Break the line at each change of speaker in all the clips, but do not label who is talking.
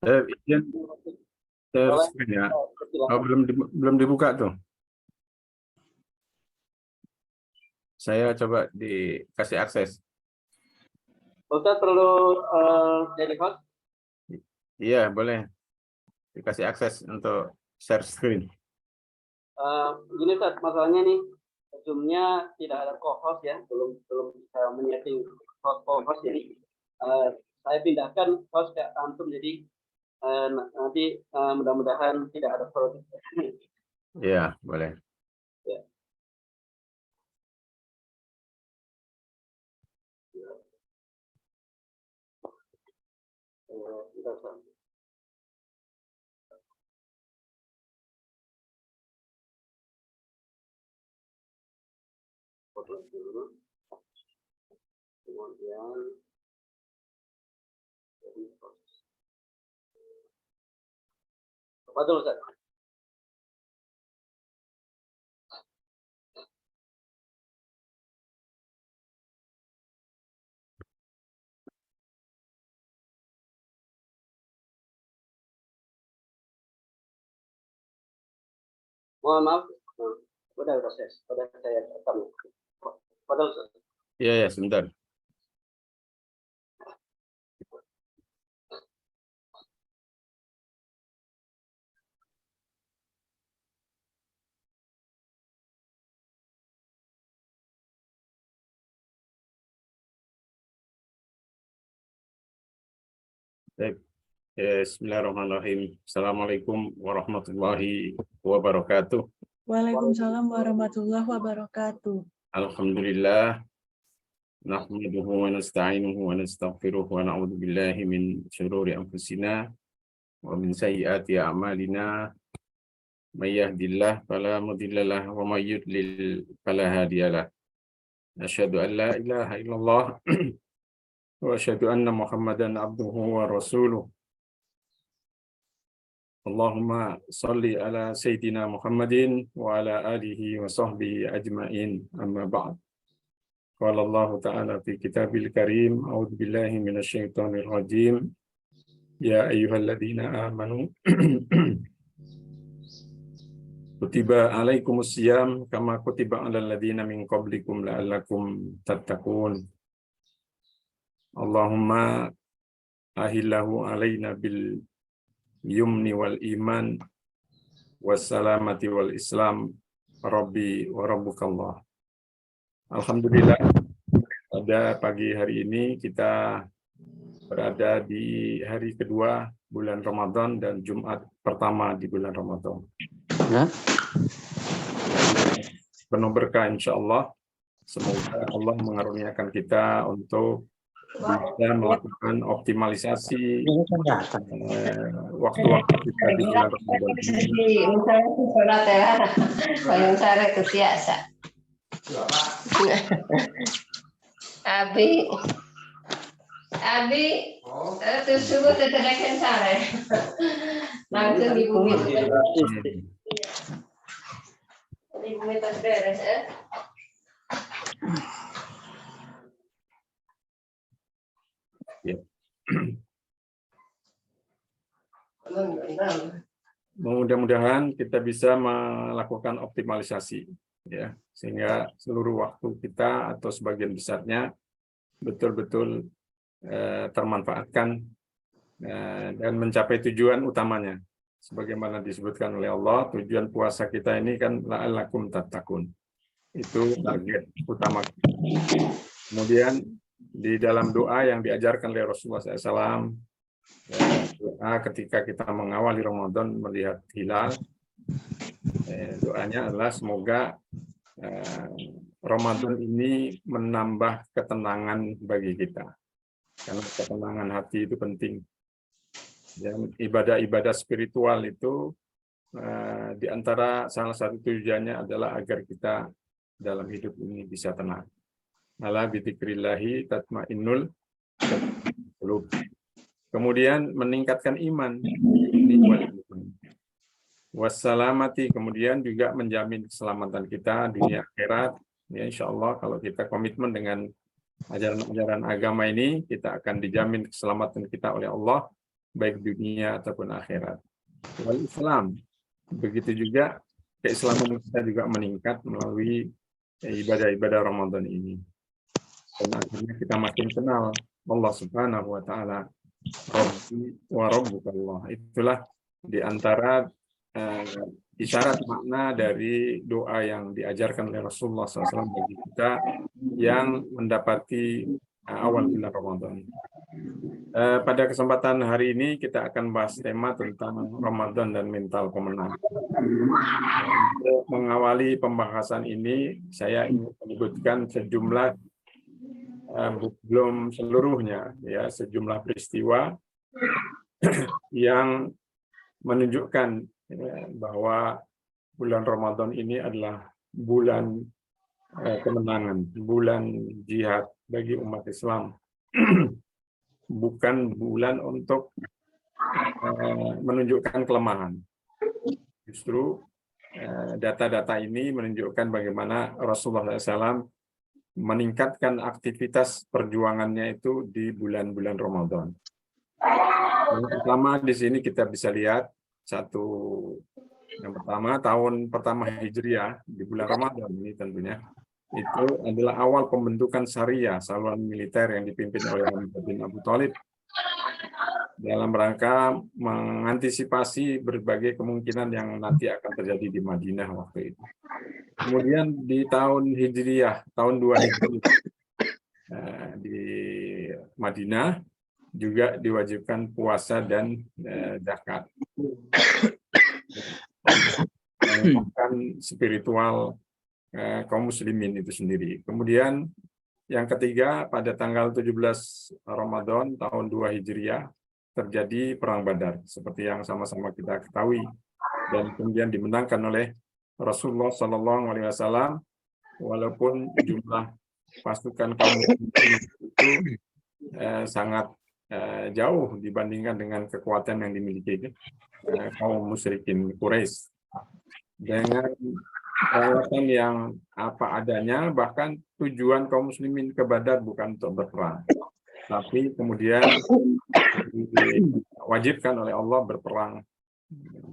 Izin share
Boleh.
screen ya.
Silakan.
Oh, belum dibuka tuh. Saya coba dikasih akses.
Ustaz perlu jadi host?
Iya, boleh dikasih akses untuk share screen.
Gini Ustaz, masalahnya nih Zoom-nya tidak ada co-host ya, belum bisa menyeting co-host, jadi saya pindahkan host ke antum, jadi nanti mudah-mudahan tidak ada problem.
Iya, boleh.
Ya. Bentar, Ustaz. Foto dulu. Kemudian jadi host. Betul Ustaz. Mohon maaf, udah proses, udah saya rekam. Betul Ustaz.
Iya, sebentar. Baik. Bismillahirrahmanirrahim. Assalamualaikum warahmatullahi wabarakatuh.
Waalaikumsalam warahmatullahi wabarakatuh.
Alhamdulillah. Nahmaduhu wa nasta'inuhu wa nastaghfiruh wa na'udzu billahi min syururi anfusina wa min sayyiati a'malina. May yahdihillahu fala mudhillalah wa may yudlil fala hadiyalah. Asyhadu an la ilaha illallah wa asyhadu anna Muhammadan abduhu wa rasuluh. Allahumma salli ala Sayyidina Muhammadin wa ala alihi wa sahbihi ajma'in, amma ba'd. Qala Allah Ta'ala fi kitabil karim, a'udzu billahi minasy syaithanir rajim. Ya ayyuhalladzina amanu kutiba alaikumus syiyam kama kutiba alal ladzina min qablikum la'allakum tattaqun. Allahumma ahillahu alaina bil yumni wal iman wassalamati wal islam rabbi wa rabbukallah. Alhamdulillah, pada pagi hari ini kita berada di hari kedua bulan Ramadan dan Jumat pertama di bulan Ramadan. Penuh berkah insya Allah. Semoga Allah mengaruniakan kita untuk bisa melakukan optimalisasi waktu-waktu kita di bulan Ramadan.
Abi, terus subuh terterakan sana. Langsung di bumi. Di bumi terberes,
Mudah-mudahan kita bisa melakukan optimalisasi, ya, sehingga seluruh waktu kita atau sebagian besarnya betul-betul termanfaatkan dan mencapai tujuan utamanya. Sebagaimana disebutkan oleh Allah, tujuan puasa kita ini kan la'allakum tattaqun. Itu target utama. Kemudian di dalam doa yang diajarkan oleh Rasulullah SAW, doa ketika kita mengawali Ramadan melihat hilal, doanya adalah semoga Ramadan ini menambah ketenangan bagi kita, karena ketenangan hati itu penting. Dan ibadah-ibadah spiritual itu di antara salah satu tujuannya adalah agar kita dalam hidup ini bisa tenang. Ala bidzikrillahi tatmainnul qulub. Kemudian meningkatkan iman. Wassalamati, kemudian juga menjamin keselamatan kita dunia akhirat. Ya, insya Allah kalau kita komitmen dengan ajaran-ajaran agama ini, kita akan dijamin keselamatan kita oleh Allah baik dunia ataupun akhirat. Wal Islam, begitu juga keislaman kita juga meningkat melalui ibadah-ibadah Ramadan ini. Dan akhirnya kita makin kenal Allah Subhanahu wa taala, Rabbi wa Rabbukallah. Itulah di antara isyarat makna dari doa yang diajarkan oleh Rasulullah SAW bagi kita yang mendapati awal bulan Ramadan. Pada kesempatan hari ini kita akan bahas tema tentang Ramadan dan mental pemenang. Untuk mengawali pembahasan ini, saya ingin menyebutkan sejumlah, belum seluruhnya, ya, sejumlah peristiwa yang menunjukkan bahwa bulan Ramadan ini adalah bulan kemenangan, bulan jihad bagi umat Islam. Bukan bulan untuk menunjukkan kelemahan. Justru data-data ini menunjukkan bagaimana Rasulullah SAW meningkatkan aktivitas perjuangannya itu di bulan-bulan Ramadan. Yang pertama di sini kita bisa lihat yang pertama tahun pertama Hijriah di bulan Ramadan ini tentunya itu adalah awal pembentukan Syariah, saluran militer yang dipimpin oleh Hamzah bin Abu Thalib dalam rangka mengantisipasi berbagai kemungkinan yang nanti akan terjadi di Madinah waktu itu. Kemudian di tahun Hijriah, tahun 2 Hijriah, di Madinah juga diwajibkan puasa dan zakat. Bukan spiritual kaum muslimin itu sendiri. Kemudian yang ketiga, pada tanggal 17 Ramadan tahun 2 Hijriah terjadi perang Badar seperti yang sama-sama kita ketahui, dan kemudian dimenangkan oleh Rasulullah SAW, walaupun jumlah pasukan kaum muslimin itu sangat jauh dibandingkan dengan kekuatan yang dimiliki kaum musyrikin Quraisy. Dengan peralatan yang apa adanya, bahkan tujuan kaum muslimin ke Badar bukan untuk berperang, tapi kemudian diwajibkan oleh Allah berperang.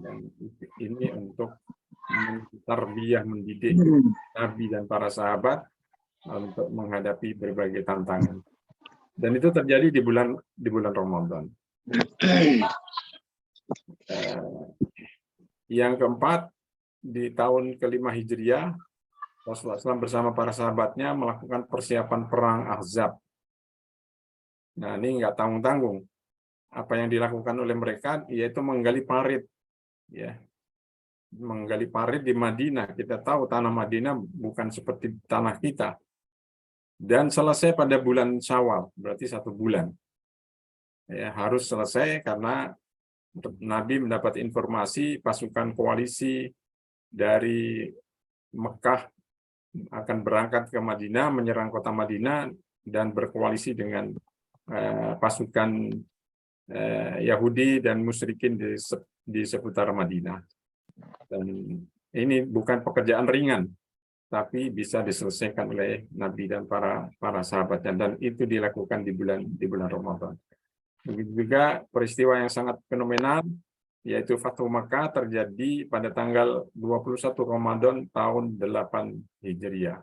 Dan ini untuk tarbiyah, mendidik Nabi dan para sahabat untuk menghadapi berbagai tantangan. Dan itu terjadi di bulan Ramadan. Yang keempat, di tahun ke-5 Hijriah, Rasulullah SAW bersama para sahabatnya melakukan persiapan perang Ahzab. Nah, ini nggak tanggung-tanggung. Apa yang dilakukan oleh mereka yaitu menggali parit, ya, menggali parit di Madinah. Kita tahu tanah Madinah bukan seperti tanah kita. Dan selesai pada bulan Syawal, berarti 1 bulan. Ya, harus selesai karena Nabi mendapat informasi pasukan koalisi dari Mekah akan berangkat ke Madinah, menyerang kota Madinah dan berkoalisi dengan pasukan Yahudi dan musyrikin di seputar Madinah. Dan ini bukan pekerjaan ringan, tapi bisa diselesaikan oleh Nabi dan para sahabatnya, dan itu dilakukan di bulan Ramadan. Begitu juga peristiwa yang sangat fenomenal, yaitu Fathu Makkah, terjadi pada tanggal 21 Ramadan tahun 8 Hijriah.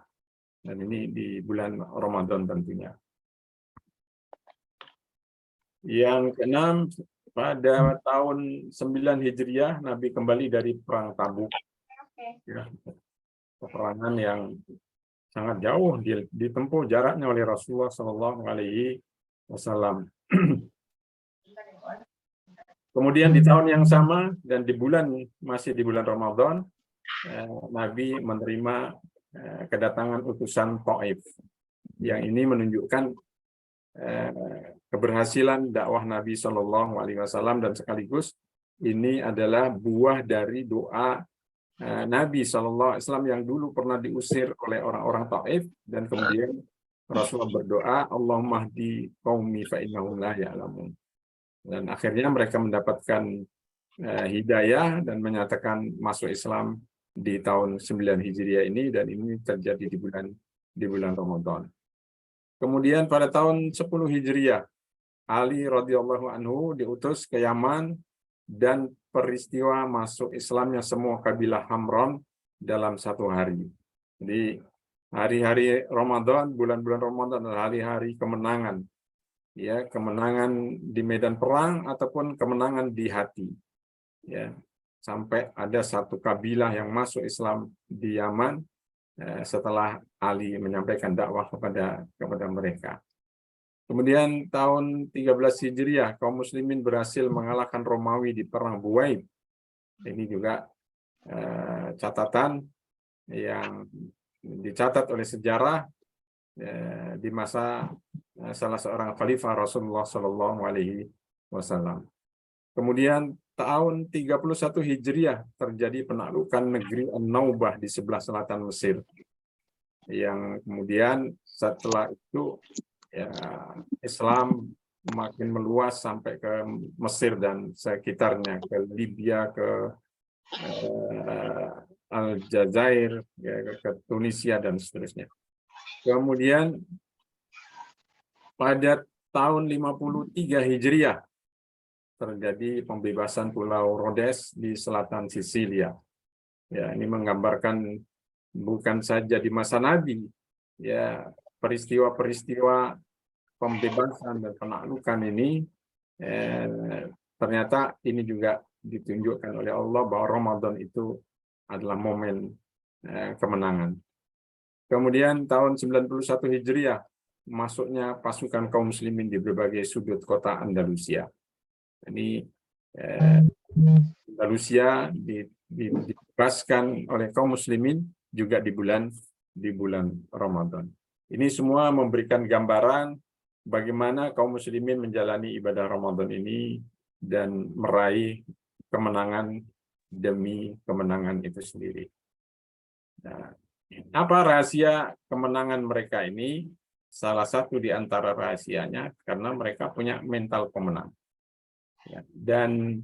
Dan ini di bulan Ramadan tentunya. Yang keenam, pada tahun 9 Hijriah, Nabi kembali dari perang Tabuk. Ya, peperangan yang sangat jauh ditempuh jaraknya oleh Rasulullah SAW. Kemudian di tahun yang sama dan masih di bulan Ramadan, Nabi menerima kedatangan utusan Taif. Yang ini menunjukkan keberhasilan dakwah Nabi SAW, dan sekaligus ini adalah buah dari doa Nabi SAW yang dulu pernah diusir oleh orang-orang Taif, dan kemudian Rasulullah berdoa, Allahumma hdi qaumi fa innahum la ya'lamun. Dan akhirnya mereka mendapatkan hidayah dan menyatakan masuk Islam di tahun 9 Hijriah ini, dan ini terjadi di bulan Ramadan. Kemudian pada tahun 10 Hijriah Ali radhiyallahu anhu diutus ke Yaman dan peristiwa masuk Islamnya semua kabilah Hamron dalam satu hari. Jadi hari-hari Ramadan, bulan-bulan Ramadan adalah hari-hari kemenangan. Ya, kemenangan di medan perang ataupun kemenangan di hati. Ya, sampai ada satu kabilah yang masuk Islam di Yaman setelah Ali menyampaikan dakwah kepada mereka. Kemudian tahun 13 Hijriah, kaum muslimin berhasil mengalahkan Romawi di perang Buwaib. Ini juga catatan yang dicatat oleh sejarah di masa salah seorang khalifah Rasulullah Shallallahu Alaihi Wasallam. Kemudian tahun 31 Hijriah terjadi penaklukan negeri An-Naubah di sebelah selatan Mesir. Yang kemudian setelah itu ya, Islam makin meluas sampai ke Mesir dan sekitarnya, ke Libya, ke Aljazair, ya, ke Tunisia dan seterusnya. Kemudian pada tahun 53 Hijriah terjadi pembebasan Pulau Rhodes di selatan Sisilia. Ya, ini menggambarkan bukan saja di masa Nabi, ya, peristiwa-peristiwa pembebasan dan penaklukan ini ternyata ini juga ditunjukkan oleh Allah bahwa Ramadan itu adalah momen kemenangan. Kemudian tahun 91 Hijriah masuknya pasukan kaum muslimin di berbagai sudut kota Andalusia. Ini Andalusia dibebaskan oleh kaum muslimin juga di bulan Ramadan. Ini semua memberikan gambaran bagaimana kaum muslimin menjalani ibadah Ramadan ini dan meraih kemenangan demi kemenangan itu sendiri. Nah, apa rahasia kemenangan mereka ini? Salah satu di antara rahasianya karena mereka punya mental pemenang. Ya, dan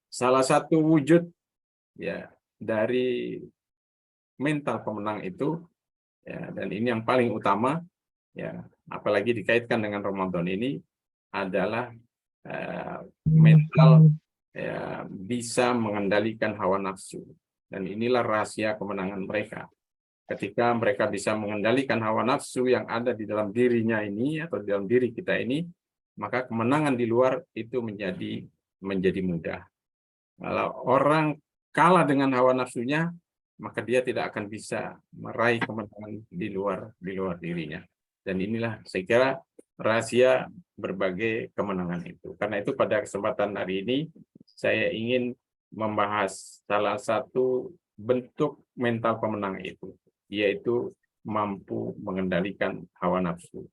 salah satu wujud ya dari mental pemenang itu ya, dan ini yang paling utama ya, apalagi dikaitkan dengan Ramadan ini adalah mental ya, bisa mengendalikan hawa nafsu, dan inilah rahasia kemenangan mereka. Ketika mereka bisa mengendalikan hawa nafsu yang ada di dalam dirinya ini atau di dalam diri kita ini, maka kemenangan di luar itu menjadi mudah. Kalau orang kalah dengan hawa nafsunya, maka dia tidak akan bisa meraih kemenangan di luar dirinya. Dan inilah saya kira rahasia berbagai kemenangan itu. Karena itu pada kesempatan hari ini saya ingin membahas salah satu bentuk mental pemenang itu, yaitu mampu mengendalikan hawa nafsu.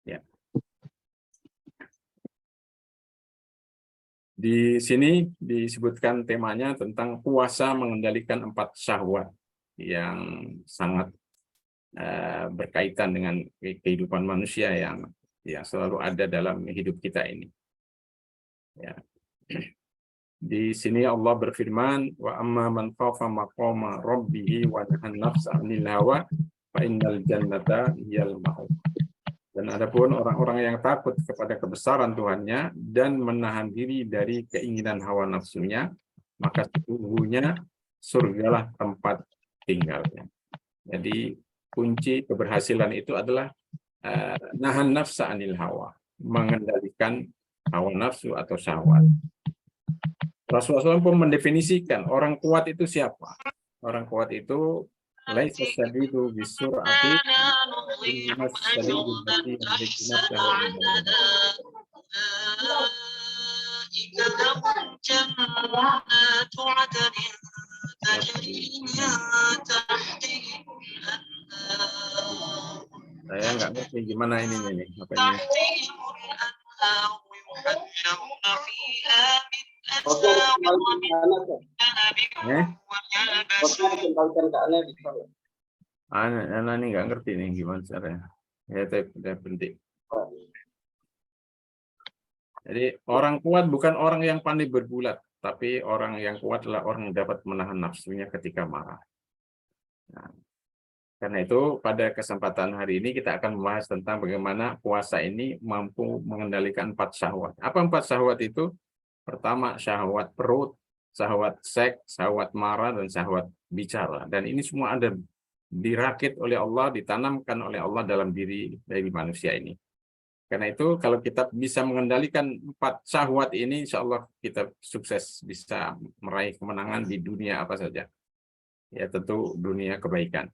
Ya. Di sini disebutkan temanya tentang puasa mengendalikan 4 syahwat yang sangat berkaitan dengan kehidupan manusia yang selalu ada dalam hidup kita ini. Ya. Di sini Allah berfirman, wa amma man khafa maqama rabbih wa nahan nafsa 'anil hawa fa innal jannata hiyal ma'wa. Dan adapun orang-orang yang takut kepada kebesaran Tuhannya dan menahan diri dari keinginan hawa nafsunya, maka sesungguhnya surgalah tempat tinggalnya. Jadi kunci keberhasilan itu adalah nahan nafsa 'anil hawa, mengendalikan hawa nafsu atau syahwat. Rasulullah SAW pun mendefinisikan orang kuat itu siapa. Orang kuat itu laisa syadidu bisur'ati innamas syadidu allati yamliku nafsahu 'inda saya nggak ngerti gimana ini apa ini.
Oke, kembalikan ke Anda, Ustaz. Oke, kembalikan ke Anda, bisa.
Anak ini nggak ngerti nih gimana caranya. Ya, tapi penting. Jadi orang kuat bukan orang yang pandai bergulat, tapi orang yang kuat adalah orang yang dapat menahan nafsunya ketika marah. Nah, Karena itu pada kesempatan hari ini kita akan membahas tentang bagaimana puasa ini mampu mengendalikan 4 syahwat. Apa 4 syahwat itu? Pertama, syahwat perut, syahwat seks, syahwat marah, dan syahwat bicara. Dan ini semua ada dirakit oleh Allah, ditanamkan oleh Allah dalam diri dari manusia ini. Karena itu kalau kita bisa mengendalikan 4 syahwat ini, insya Allah kita sukses bisa meraih kemenangan di dunia apa saja. Ya tentu dunia kebaikan.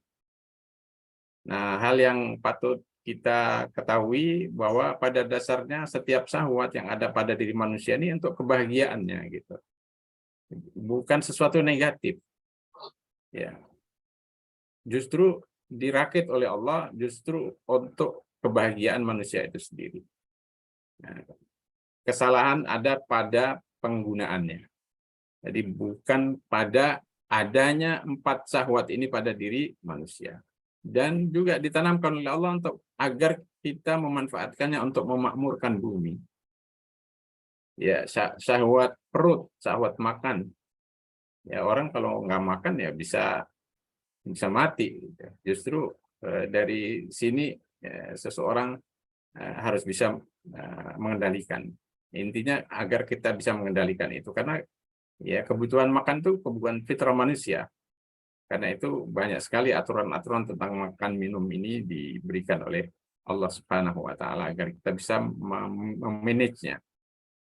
Nah, hal yang patut kita ketahui bahwa pada dasarnya setiap syahwat yang ada pada diri manusia ini untuk kebahagiaannya gitu. Bukan sesuatu negatif. Ya. Justru dirakit oleh Allah justru untuk kebahagiaan manusia itu sendiri. Nah, kesalahan ada pada penggunaannya. Jadi bukan pada adanya 4 syahwat ini pada diri manusia. Dan juga ditanamkan oleh Allah untuk agar kita memanfaatkannya untuk memakmurkan bumi. Ya, syahwat perut, syahwat makan. Ya, orang kalau nggak makan ya bisa mati. Justru dari sini seseorang harus bisa mengendalikan. Intinya agar kita bisa mengendalikan itu, karena ya kebutuhan makan itu kebutuhan fitrah manusia. Karena itu banyak sekali aturan-aturan tentang makan minum ini diberikan oleh Allah Subhanahu wa taala agar kita bisa memanage-nya.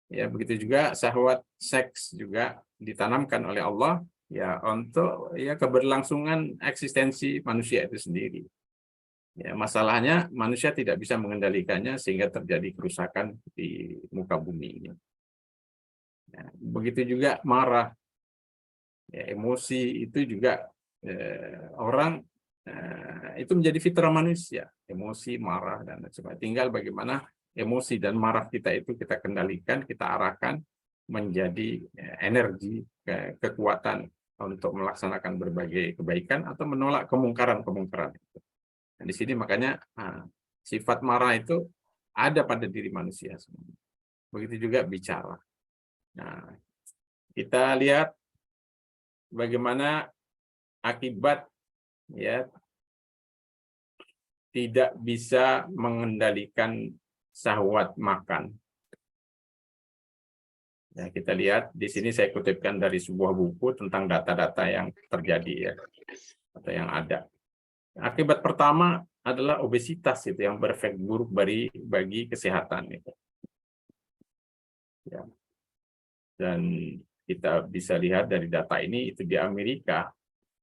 Ya, begitu juga syahwat seks juga ditanamkan oleh Allah ya untuk ya keberlangsungan eksistensi manusia itu sendiri. Ya, masalahnya manusia tidak bisa mengendalikannya sehingga terjadi kerusakan di muka bumi ini. Ya, begitu juga marah. Ya, emosi itu juga orang itu menjadi fitrah manusia, emosi, marah, dan sebagainya. Tinggal bagaimana emosi dan marah kita itu kita kendalikan, kita arahkan menjadi energi, kekuatan untuk melaksanakan berbagai kebaikan atau menolak kemungkaran-kemungkaran. Nah, di sini makanya sifat marah itu ada pada diri manusia. Begitu juga bicara. Nah, kita lihat bagaimana akibat ya tidak bisa mengendalikan syahwat makan. Ya, kita lihat di sini saya kutipkan dari sebuah buku tentang data-data yang terjadi ya atau yang ada. Akibat pertama adalah obesitas itu yang berefek buruk bagi kesehatan itu. Ya. Dan kita bisa lihat dari data ini itu di Amerika.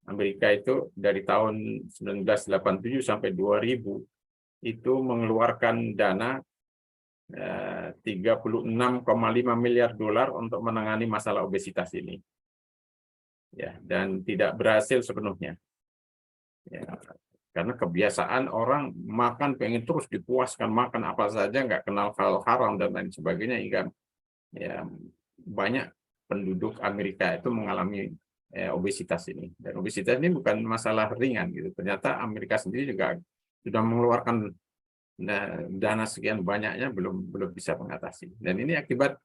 Amerika itu dari tahun 1987 sampai 2000 itu mengeluarkan dana 36,5 miliar dolar untuk menangani masalah obesitas ini. Ya, dan tidak berhasil sepenuhnya. Ya, karena kebiasaan orang makan pengen terus dipuaskan, makan apa saja nggak kenal hal haram dan lain sebagainya, hingga ya banyak penduduk Amerika itu mengalami obesitas ini. Dan obesitas ini bukan masalah ringan gitu. Ternyata Amerika sendiri juga sudah mengeluarkan dana sekian banyaknya belum bisa mengatasi. Dan ini akibat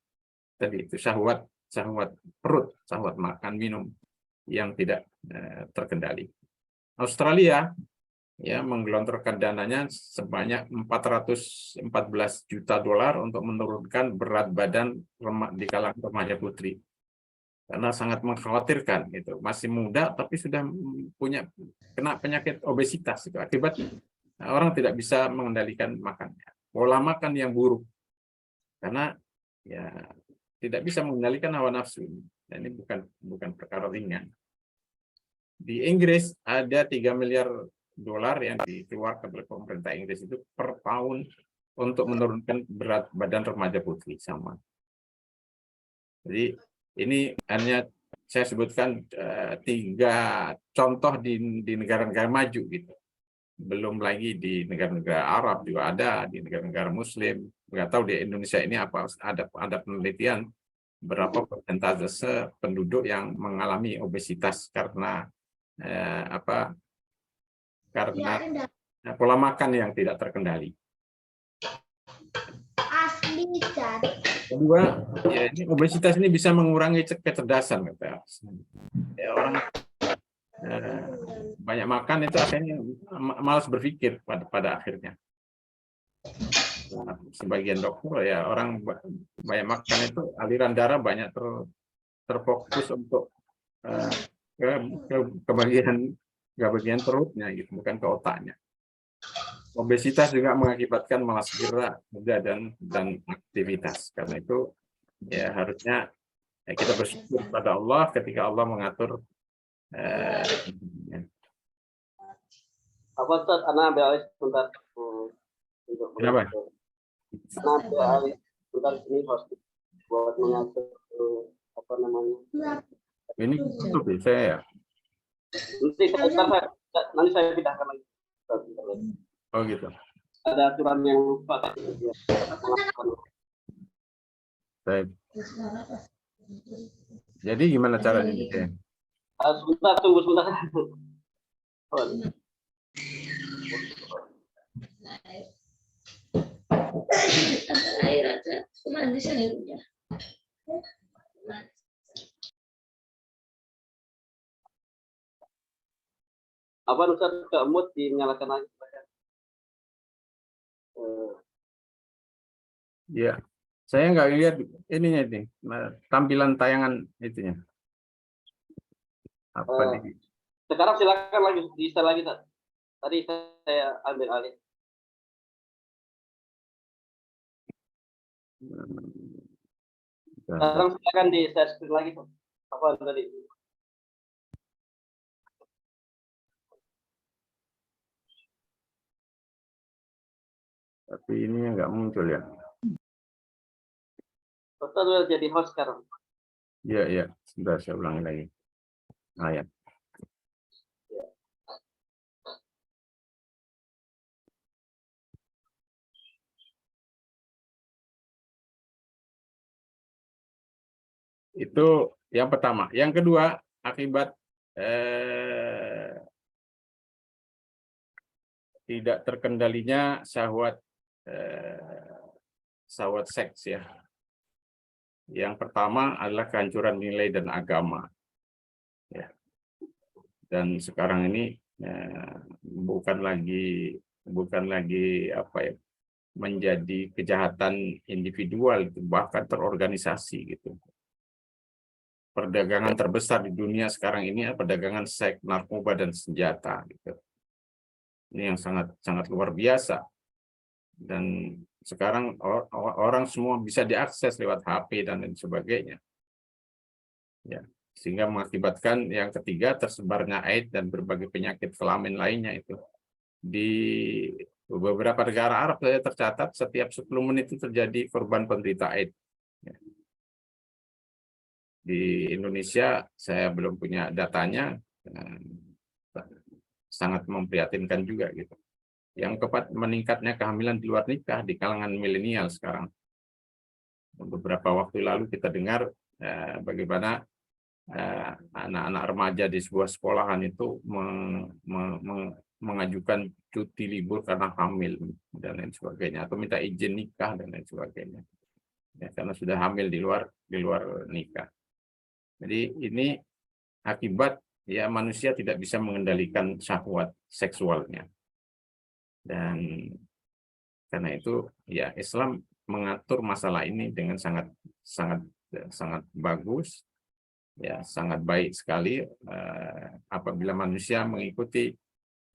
tadi itu syahwat perut, syahwat makan minum yang tidak terkendali. Australia ya menggelontorkan dananya sebanyak 414 juta dolar untuk menurunkan berat badan di kalangan remaja putri. Karena sangat mengkhawatirkan gitu, masih muda tapi sudah kena penyakit obesitas itu akibat orang tidak bisa mengendalikan makannya, pola makan yang buruk, karena ya tidak bisa mengendalikan hawa nafsu. Dan ini bukan perkara ringan. Di Inggris ada 3 miliar dolar yang dikeluarkan oleh pemerintah Inggris itu per tahun untuk menurunkan berat badan remaja putri sama. Jadi ini hanya saya sebutkan 3 contoh di negara-negara maju gitu. Belum lagi di negara-negara Arab juga ada, di negara-negara Muslim. Nggak tahu di Indonesia ini apa ada penelitian berapa persentase penduduk yang mengalami obesitas karena karena pola makan yang tidak terkendali. Kedua, ya, ini obesitas ini bisa mengurangi kecerdasan, kata. Ya, orang banyak makan itu akhirnya malas berpikir pada akhirnya. Sebagian dokter ya orang banyak makan itu aliran darah banyak terfokus untuk ke bagian perutnya gitu, bukan ke otaknya. Obesitas juga mengakibatkan malas gerak dan aktivitas. Karena itu ya harusnya kita bersyukur pada Allah ketika Allah mengatur.
Apa Ustaz, Ana ambil alih sebentar untuk
Kenapa?
Ana ambil alih sebentar ini host buat mengatur apa namanya.
Ini tutup ya saya ya.
Nanti saya pindahkan lagi.
Oh gitu.
Ada aturan yang lupa.
Baik. Jadi gimana caranya nih?
Sebentar, tunggu sebentar.
Air aja, cuma di sini aja.
Apa Ustaz ke mood dinyalakan lagi?
Ya, saya nggak lihat ininya nih, tampilan tayangan itunya. Apa di?
Sekarang silakan lagi di-share lagi Ustaz. Tadi saya ambil alih. Sekarang silakan di-share screen lagi Ustaz. Apa tadi?
Tapi ini nggak muncul ya.
Ustaz sudah jadi host sekarang.
Iya, iya. Sudah saya ulangi lagi. Nah, ya. Itu yang pertama. Yang kedua, akibat tidak terkendalinya syahwat seks ya. Yang pertama adalah kehancuran nilai dan agama. Ya. Dan sekarang ini bukan lagi apa ya, menjadi kejahatan individual, bahkan terorganisasi gitu. Perdagangan terbesar di dunia sekarang ini adalah perdagangan seks, narkoba dan senjata gitu. Ini yang sangat luar biasa. Dan sekarang orang semua bisa diakses lewat HP dan lain sebagainya. Ya, sehingga mengakibatkan yang ketiga tersebarnya AIDS dan berbagai penyakit kelamin lainnya itu. Di beberapa negara Arab saya tercatat setiap 10 menit itu terjadi korban penderita AIDS. Ya. Di Indonesia saya belum punya datanya, sangat memprihatinkan juga gitu. Yang keempat, meningkatnya kehamilan di luar nikah di kalangan milenial sekarang. Beberapa waktu lalu kita dengar bagaimana anak-anak remaja di sebuah sekolahan itu mengajukan cuti libur karena hamil dan lain sebagainya, atau minta izin nikah dan lain sebagainya. Ya, karena sudah hamil di luar nikah. Jadi ini akibat ya manusia tidak bisa mengendalikan syahwat seksualnya. Dan karena itu ya Islam mengatur masalah ini dengan sangat bagus, ya sangat baik sekali. Apabila manusia mengikuti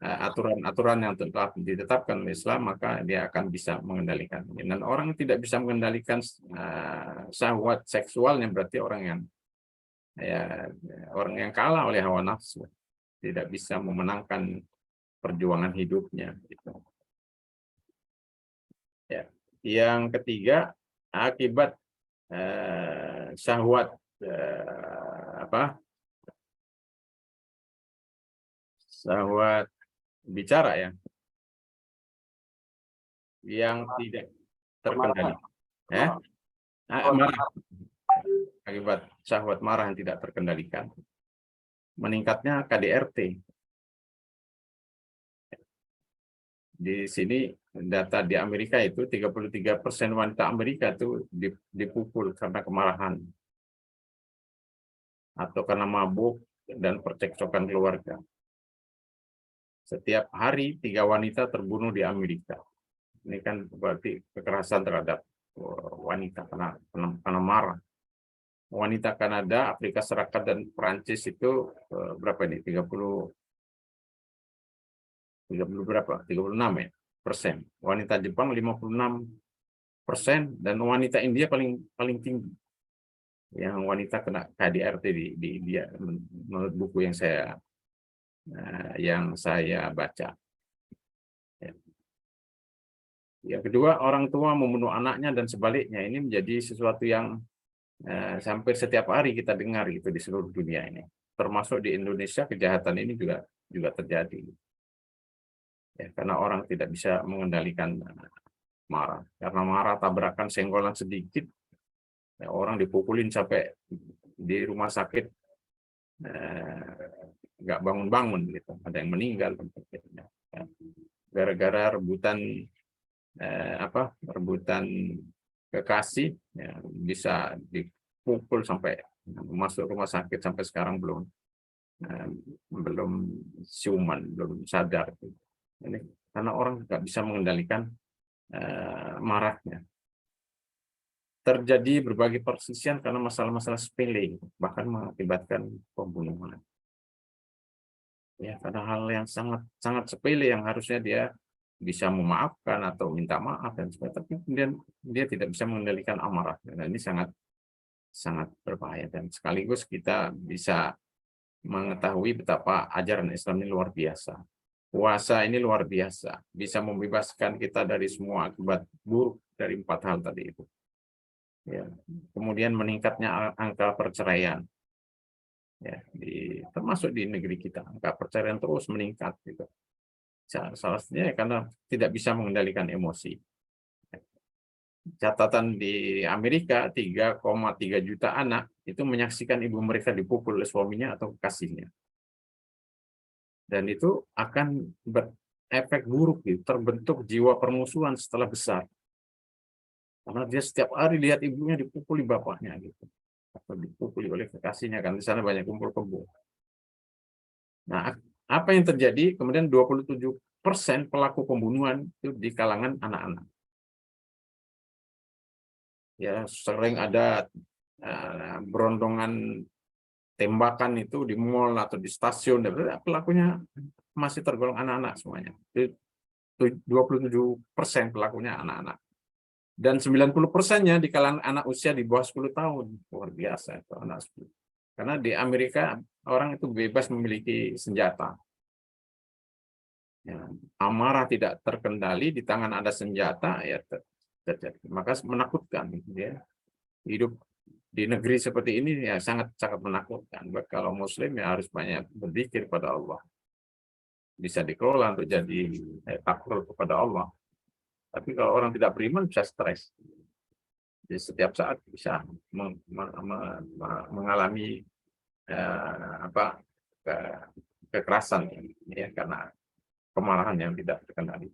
aturan-aturan yang telah ditetapkan oleh Islam, maka dia akan bisa mengendalikan. Dan orang yang tidak bisa mengendalikan syahwat seksualnya berarti orang yang kalah oleh hawa nafsu, tidak bisa memenangkan perjuangan hidupnya. Gitu. Ya. Yang ketiga, akibat syahwat syahwat bicara ya, yang tidak terkendali. Marah. Akibat syahwat marah yang tidak terkendalikan, meningkatnya KDRT. Di sini data di Amerika itu 33% wanita Amerika itu dipukul karena kemarahan atau karena mabuk dan percekcokan keluarga. Setiap hari 3 wanita terbunuh di Amerika. Ini kan berarti kekerasan terhadap wanita karena marah. Wanita Kanada, Afrika Selatan, dan Perancis itu berapa ini? 30 berapa? 36 ya persen. Wanita Jepang 56%, dan wanita India paling tinggi. Yang wanita kena KDRT di India menurut buku yang saya baca. Yang kedua, orang tua membunuh anaknya dan sebaliknya. Ini menjadi sesuatu yang hampir setiap hari kita dengar gitu di seluruh dunia ini. Termasuk di Indonesia, kejahatan ini juga terjadi. Ya, karena orang tidak bisa mengendalikan marah. Karena marah, tabrakan, senggolan sedikit, ya, orang dipukulin sampai di rumah sakit nggak bangun-bangun gitu. Ada yang meninggal gara-gara rebutan kekasih, ya, bisa dipukul sampai masuk rumah sakit, sampai sekarang belum siuman, belum sadar. Ini karena orang nggak bisa mengendalikan marahnya. Terjadi berbagai perselisihan karena masalah-masalah sepele, bahkan mengakibatkan pembunuhan. Ya, karena hal yang sangat sepele yang harusnya dia bisa memaafkan atau minta maaf dan sebagainya, tapi kemudian dia tidak bisa mengendalikan amarahnya. Nah, ini sangat berbahaya, dan sekaligus kita bisa mengetahui betapa ajaran Islam ini luar biasa. Puasa ini luar biasa, bisa membebaskan kita dari semua akibat buruk dari 4 hal tadi itu. Ya. Kemudian meningkatnya angka perceraian, ya, termasuk di negeri kita, angka perceraian terus meningkat gitu. Salah satunya karena tidak bisa mengendalikan emosi. Catatan di Amerika, 3,3 juta anak itu menyaksikan ibu mereka dipukul oleh suaminya atau kekasihnya. Dan itu akan berefek buruk, gitu. Terbentuk jiwa permusuhan setelah besar. Karena dia setiap hari lihat ibunya dipukuli bapaknya, gitu. Atau dipukuli oleh kekasihnya, kan di sana banyak kumpul kebo. Nah, apa yang terjadi? Kemudian 27% pelaku pembunuhan itu di kalangan anak-anak. Ya, sering ada berondongan tembakan itu di mall atau di stasiun, pelakunya masih tergolong anak-anak semuanya. 27% pelakunya anak-anak. Dan 90%-nya di kalangan anak usia di bawah 10 tahun. Luar biasa itu anak 10. Karena di Amerika orang itu bebas memiliki senjata. Ya, amarah tidak terkendali, di tangan ada senjata, ya terjadi. Maka menakutkan, ya. Hidup di negeri seperti ini ya sangat menakutkan. Kalau Muslim ya harus banyak berzikir pada Allah. Bisa dikelola untuk jadi takut kepada Allah. Tapi kalau orang tidak beriman bisa stres. Jadi setiap saat bisa mengalami kekerasan, ya, karena kemarahan yang tidak terkendali.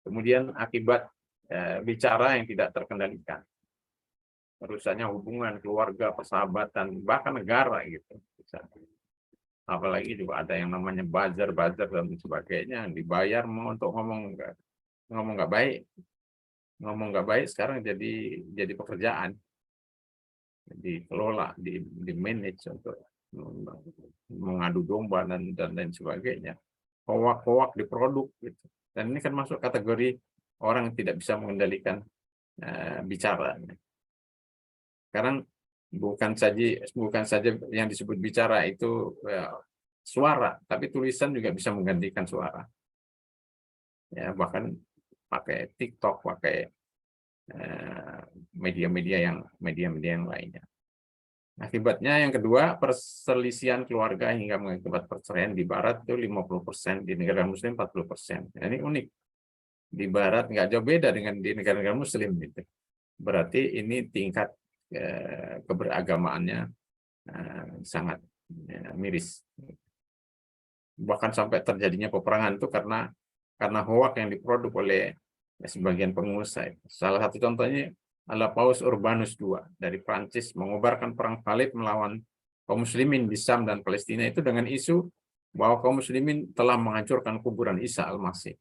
Kemudian akibat bicara yang tidak terkendalikan. Rusaknya hubungan keluarga, persahabatan, bahkan negara gitu. Apalagi juga ada yang namanya buzzer dan sebagainya, dibayar untuk ngomong nggak baik sekarang jadi pekerjaan, dikelola, di manage untuk mengadu domba dan lain sebagainya. Hoak di produk gitu. Dan ini kan masuk kategori orang yang tidak bisa mengendalikan bicara. Sekarang bukan saja yang disebut bicara itu suara, tapi tulisan juga bisa menggantikan suara. Ya, bahkan pakai TikTok, pakai media-media yang lainnya. Akibatnya yang kedua, perselisihan keluarga hingga mengakibat perceraian di Barat itu 50%, di negara Muslim 40%. Ini unik. Di Barat nggak jauh beda dengan di negara-negara Muslim gitu. Berarti ini tingkat keberagamaannya sangat miris. Bahkan sampai terjadinya peperangan itu karena hoak yang diproduk oleh sebagian pengusaha. Salah satu contohnya adalah Paus Urbanus II dari Prancis mengobarkan perang salib melawan kaum muslimin di Syam dan Palestina itu dengan isu bahwa kaum muslimin telah menghancurkan kuburan Isa Al-Masih.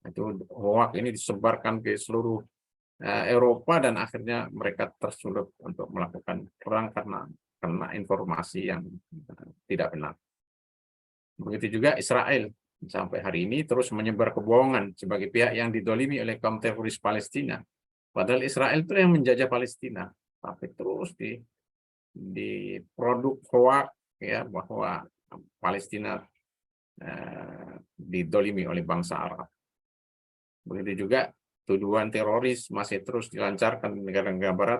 Itu hoak ini disebarkan ke seluruh Eropa dan akhirnya mereka tersulut untuk melakukan perang karena informasi yang tidak benar. Begitu juga Israel sampai hari ini terus menyebar kebohongan sebagai pihak yang didolimi oleh kaum teroris Palestina. Padahal Israel itu yang menjajah Palestina, tapi terus di produk hoak ya bahwa Palestina didolimi oleh bangsa Arab. Begitu juga tuduhan teroris masih terus dilancarkan di negara-negara barat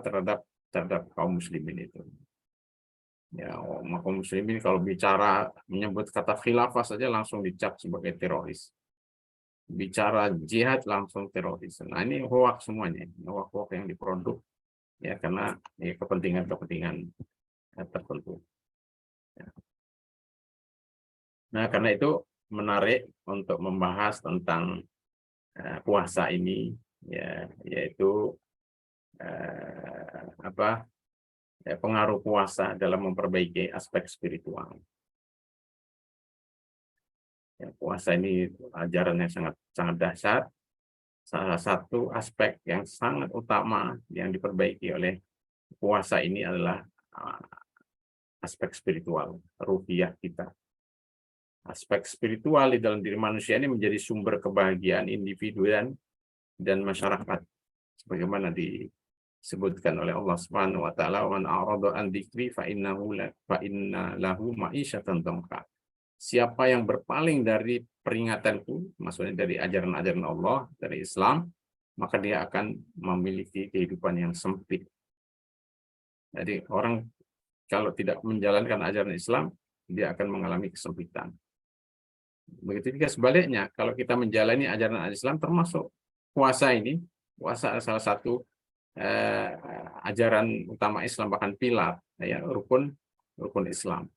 terhadap kaum muslimin itu. Ya, kaum muslimin kalau bicara menyebut kata khilafah saja langsung dicap sebagai teroris. Bicara jihad langsung teroris. Nah, ini hoak semuanya, hoak yang diproduk ya karena ya, kepentingan tertentu. Nah, karena itu menarik untuk membahas tentang puasa ini, ya, yaitu pengaruh puasa dalam memperbaiki aspek spiritual. Ya, puasa ini ajaran yang sangat dahsyat. Salah satu aspek yang sangat utama yang diperbaiki oleh puasa ini adalah aspek spiritual, ruhiyah kita. Aspek spiritual di dalam diri manusia ini menjadi sumber kebahagiaan individu dan masyarakat. Sebagaimana disebutkan oleh Allah Subhanahu wa taala, "Man a'rada an dzikri fa inna lahu ma'isyatan dhanka." Siapa yang berpaling dari peringatanku, maksudnya dari ajaran-ajaran Allah, dari Islam, maka dia akan memiliki kehidupan yang sempit. Jadi orang kalau tidak menjalankan ajaran Islam, dia akan mengalami kesempitan. Begitu juga sebaliknya, kalau kita menjalani ajaran Islam, termasuk puasa ini, puasa salah satu ajaran utama Islam, bahkan pilar, ya, rukun Islam.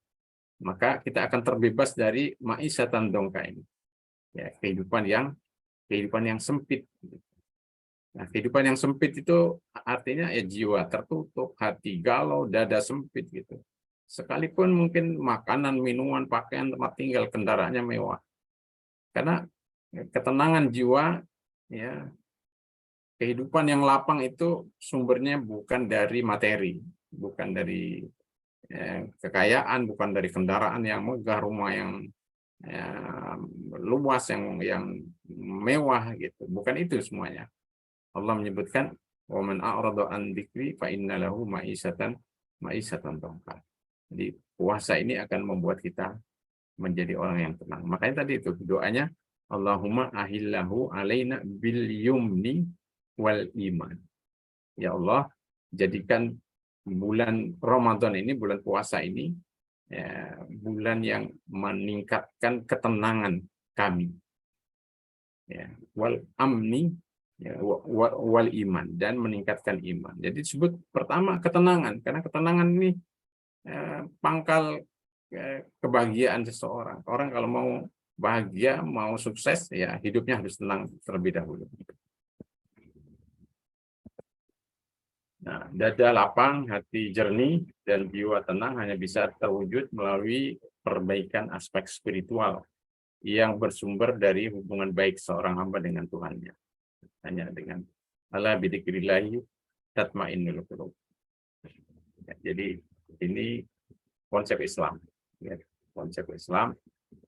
Maka kita akan terbebas dari ma'isyatan dongka ini, ya, kehidupan yang sempit. Nah, kehidupan yang sempit itu artinya ya jiwa tertutup, hati galau, dada sempit gitu. Sekalipun mungkin makanan, minuman, pakaian, tempat tinggal, kendaraannya mewah. Karena ketenangan jiwa, ya, kehidupan yang lapang itu sumbernya bukan dari materi, bukan dari kekayaan, bukan dari kendaraan yang megah, rumah yang luas, yang mewah gitu. Bukan itu semuanya. Allah menyebutkan wa man a'rada an dzikri fa inna lahu ma'isyatan dhanka. Jadi puasa ini akan membuat kita menjadi orang yang tenang. Makanya tadi itu doanya, Allahumma ahillahu alaina bil yumni wal iman. Ya Allah, jadikan bulan Ramadan ini, bulan puasa ini, ya, bulan yang meningkatkan ketenangan kami. Ya, wal amni, ya, wal iman, dan meningkatkan iman. Jadi disebut pertama ketenangan, karena ketenangan ini pangkal kebahagiaan seseorang. Orang kalau mau bahagia, mau sukses, ya hidupnya harus tenang terlebih dahulu. Nah, dada lapang, hati jernih, dan jiwa tenang hanya bisa terwujud melalui perbaikan aspek spiritual yang bersumber dari hubungan baik seorang hamba dengan Tuhannya. Hanya dengan ala bidzikrillahi tatmainnul qulub. Jadi ini konsep Islam. Ya, konsep Islam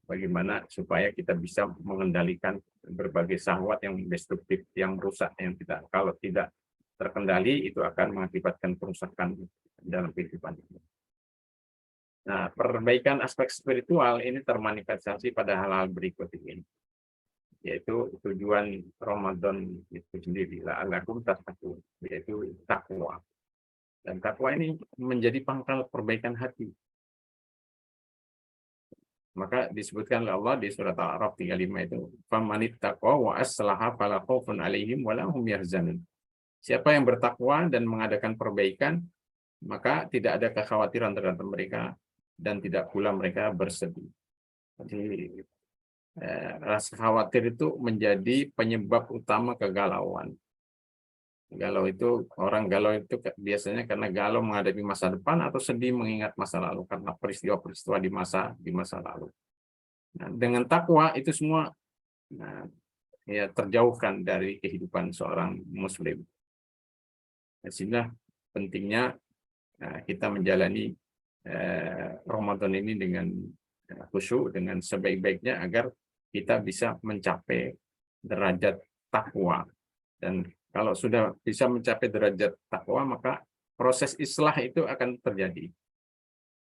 bagaimana supaya kita bisa mengendalikan berbagai syahwat yang destruktif, yang rusak, yang kalau tidak terkendali itu akan mengakibatkan kerusakan dalam kehidupan. Nah, perbaikan aspek spiritual ini termanifestasi pada hal-hal berikut ini, yaitu tujuan Ramadan itu sendiri, la'allakum tattaqun, yaitu takwa. Dan takwa ini menjadi pangkal perbaikan hati. Maka disebutkan oleh Allah di surat Al-A'raf 35 itu, "Famanittaqwa wa aslaha fala khaufun 'alaihim wa la hum yahzanun." Siapa yang bertakwa dan mengadakan perbaikan, maka tidak ada kekhawatiran terhadap mereka dan tidak pula mereka bersedih. Jadi rasa khawatir itu menjadi penyebab utama kegalauan. Galau itu, orang galau itu biasanya karena galau menghadapi masa depan atau sedih mengingat masa lalu karena peristiwa-peristiwa di masa lalu. Nah, dengan takwa itu semua nah, ya terjauhkan dari kehidupan seorang muslim. Sehingga pentingnya kita menjalani Ramadan ini dengan khusyuk, dengan sebaik-baiknya agar kita bisa mencapai derajat takwa. Dan kalau sudah bisa mencapai derajat takwa, maka proses islah itu akan terjadi.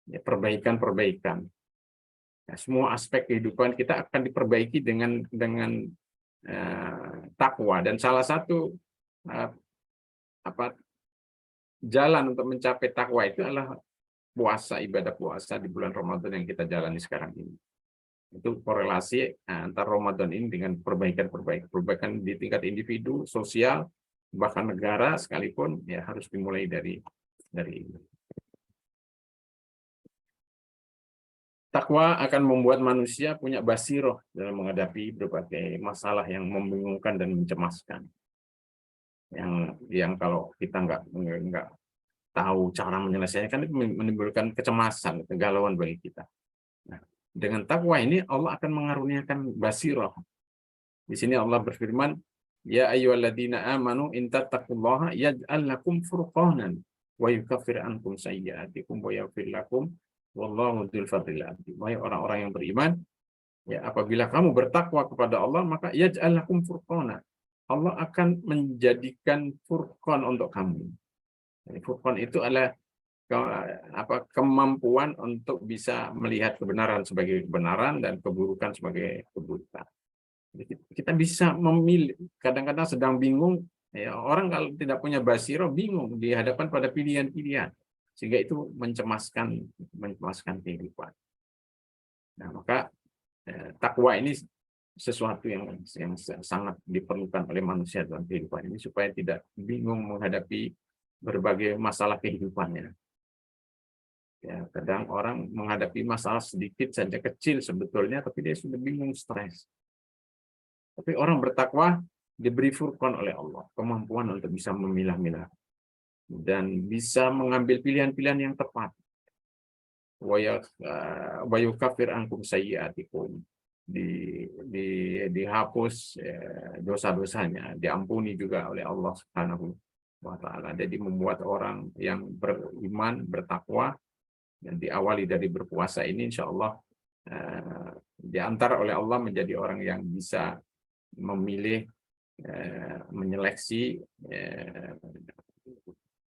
Ya, perbaikan-perbaikan. Nah, semua aspek kehidupan kita akan diperbaiki dengan takwa. Dan salah satu jalan untuk mencapai takwa itu adalah puasa, ibadah puasa di bulan Ramadan yang kita jalani sekarang ini. Itu korelasi antara Ramadan ini dengan perbaikan di tingkat individu, sosial, bahkan negara sekalipun ya harus dimulai dari ini. Takwa akan membuat manusia punya basiroh dalam menghadapi berbagai masalah yang membingungkan dan mencemaskan. Yang kalau kita nggak tahu cara menyelesaikan itu menimbulkan kecemasan, kegalauan bagi kita. Nah, dengan takwa ini Allah akan mengaruniakan basiroh. Di sini Allah berfirman, ya ayyuhalladzina amanu in tattaqullaha yaj'al lakum furqanan wa yukaffir ankum sayyi'atikum wa yaghfir lakum wallahu dzul fadlil adzim. Wahai orang-orang yang beriman, ya apabila kamu bertakwa kepada Allah maka yaj'al lakum furqanan. Allah akan menjadikan furqan untuk kamu. Furqan itu adalah kemampuan untuk bisa melihat kebenaran sebagai kebenaran dan keburukan sebagai keburukan. Kita bisa memilih. Kadang-kadang sedang bingung, ya, orang kalau tidak punya basiro bingung di hadapan pada pilihan-pilihan, sehingga itu mencemaskan kehidupan. Nah, maka takwa ini sesuatu yang sangat diperlukan oleh manusia dalam kehidupan ini supaya tidak bingung menghadapi berbagai masalah kehidupannya. Ya, kadang orang menghadapi masalah sedikit saja kecil sebetulnya, tapi dia sudah bingung, stres. Tapi orang bertakwa diberi furqan oleh Allah, kemampuan untuk bisa memilah-milah dan bisa mengambil pilihan-pilihan yang tepat. Wa yukaffir ankum sayyi'atikum, dihapus dosa-dosanya, diampuni juga oleh Allah Subhanahu wa taala. Jadi membuat orang yang beriman, bertakwa dan diawali dari berpuasa ini insyaallah diantar oleh Allah menjadi orang yang bisa memilih, menyeleksi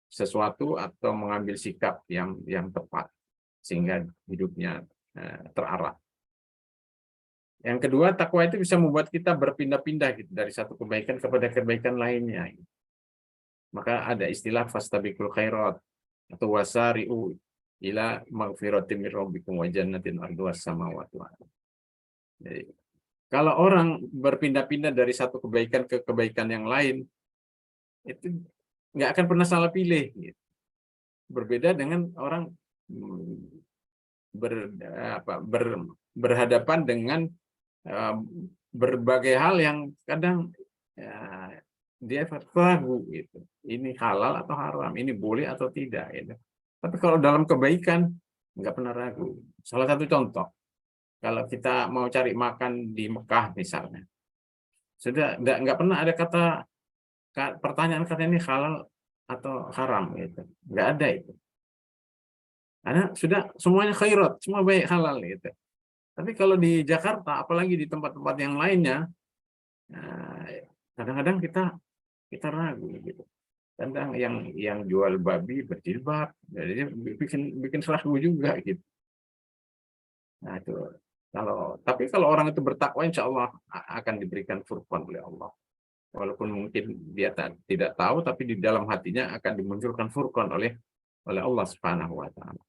sesuatu atau mengambil sikap yang tepat sehingga hidupnya terarah. Yang kedua, takwa itu bisa membuat kita berpindah-pindah gitu, dari satu kebaikan kepada kebaikan lainnya. Maka ada istilah fastabiqul khairat atau wasari'u ila maghfiratin min rabbikum wa jannatin arduhas samawati wal ardh. Jadi, kalau orang berpindah-pindah dari satu kebaikan ke kebaikan yang lain, itu nggak akan pernah salah pilih. Gitu. Berbeda dengan orang berhadapan dengan berbagai hal yang kadang dia ragu. Gitu. Ini halal atau haram, ini boleh atau tidak. Gitu. Tapi kalau dalam kebaikan, nggak pernah ragu. Salah satu contoh. Kalau kita mau cari makan di Mekah misalnya, sudah nggak pernah ada pertanyaan ini halal atau haram gitu, nggak ada itu. Karena sudah semuanya khairat, semua baik halal gitu. Tapi kalau di Jakarta, apalagi di tempat-tempat yang lainnya, kadang-kadang kita ragu gitu. Kadang yang jual babi berjilbab, jadi bikin ragu juga gitu. Nah itu. Tapi kalau orang itu bertakwa, insya Allah akan diberikan furqan oleh Allah. Walaupun mungkin dia tidak tahu, tapi di dalam hatinya akan dimunculkan furqan oleh Allah Subhanahu wa taala.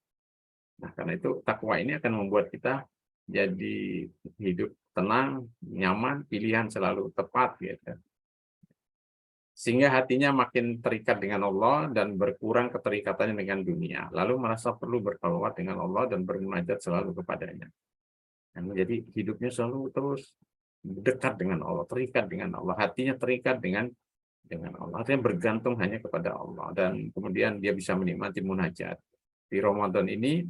Nah, karena itu takwa ini akan membuat kita jadi hidup tenang, nyaman, pilihan selalu tepat gitu. Sehingga hatinya makin terikat dengan Allah dan berkurang keterikatannya dengan dunia. Lalu merasa perlu berkhulwat dengan Allah dan bermunajat selalu kepadanya. Dan menjadi hidupnya selalu terus dekat dengan Allah, terikat dengan Allah, hatinya terikat dengan dengan Allah. Artinya bergantung hanya kepada Allah, dan kemudian dia bisa menikmati munajat. Di Ramadan ini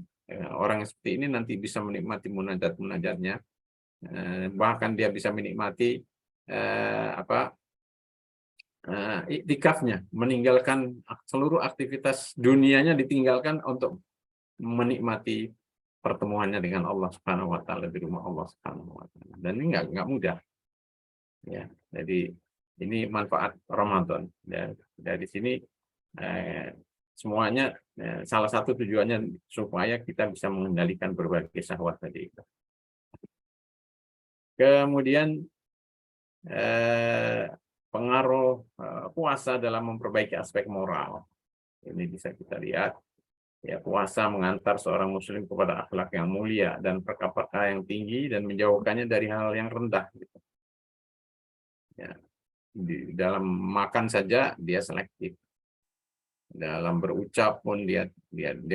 orang seperti ini nanti bisa menikmati munajat-munajatnya, bahkan dia bisa menikmati iktikafnya, meninggalkan seluruh aktivitas dunianya, ditinggalkan untuk menikmati pertemuannya dengan Allah Subhanahu wa taala di rumah Allah Subhanahu wa taala. Dan ini nggak mudah. Ya, jadi ini manfaat Ramadan. Ya, dari sini semuanya salah satu tujuannya supaya kita bisa mengendalikan berbagai syahwat tadi. Kemudian pengaruh puasa dalam memperbaiki aspek moral. Ini bisa kita lihat. Ya, puasa mengantar seorang muslim kepada akhlak yang mulia dan perkapatan yang tinggi, dan menjauhkannya dari hal yang rendah. Gitu. Ya, di dalam makan saja dia selektif. Dalam berucap pun dia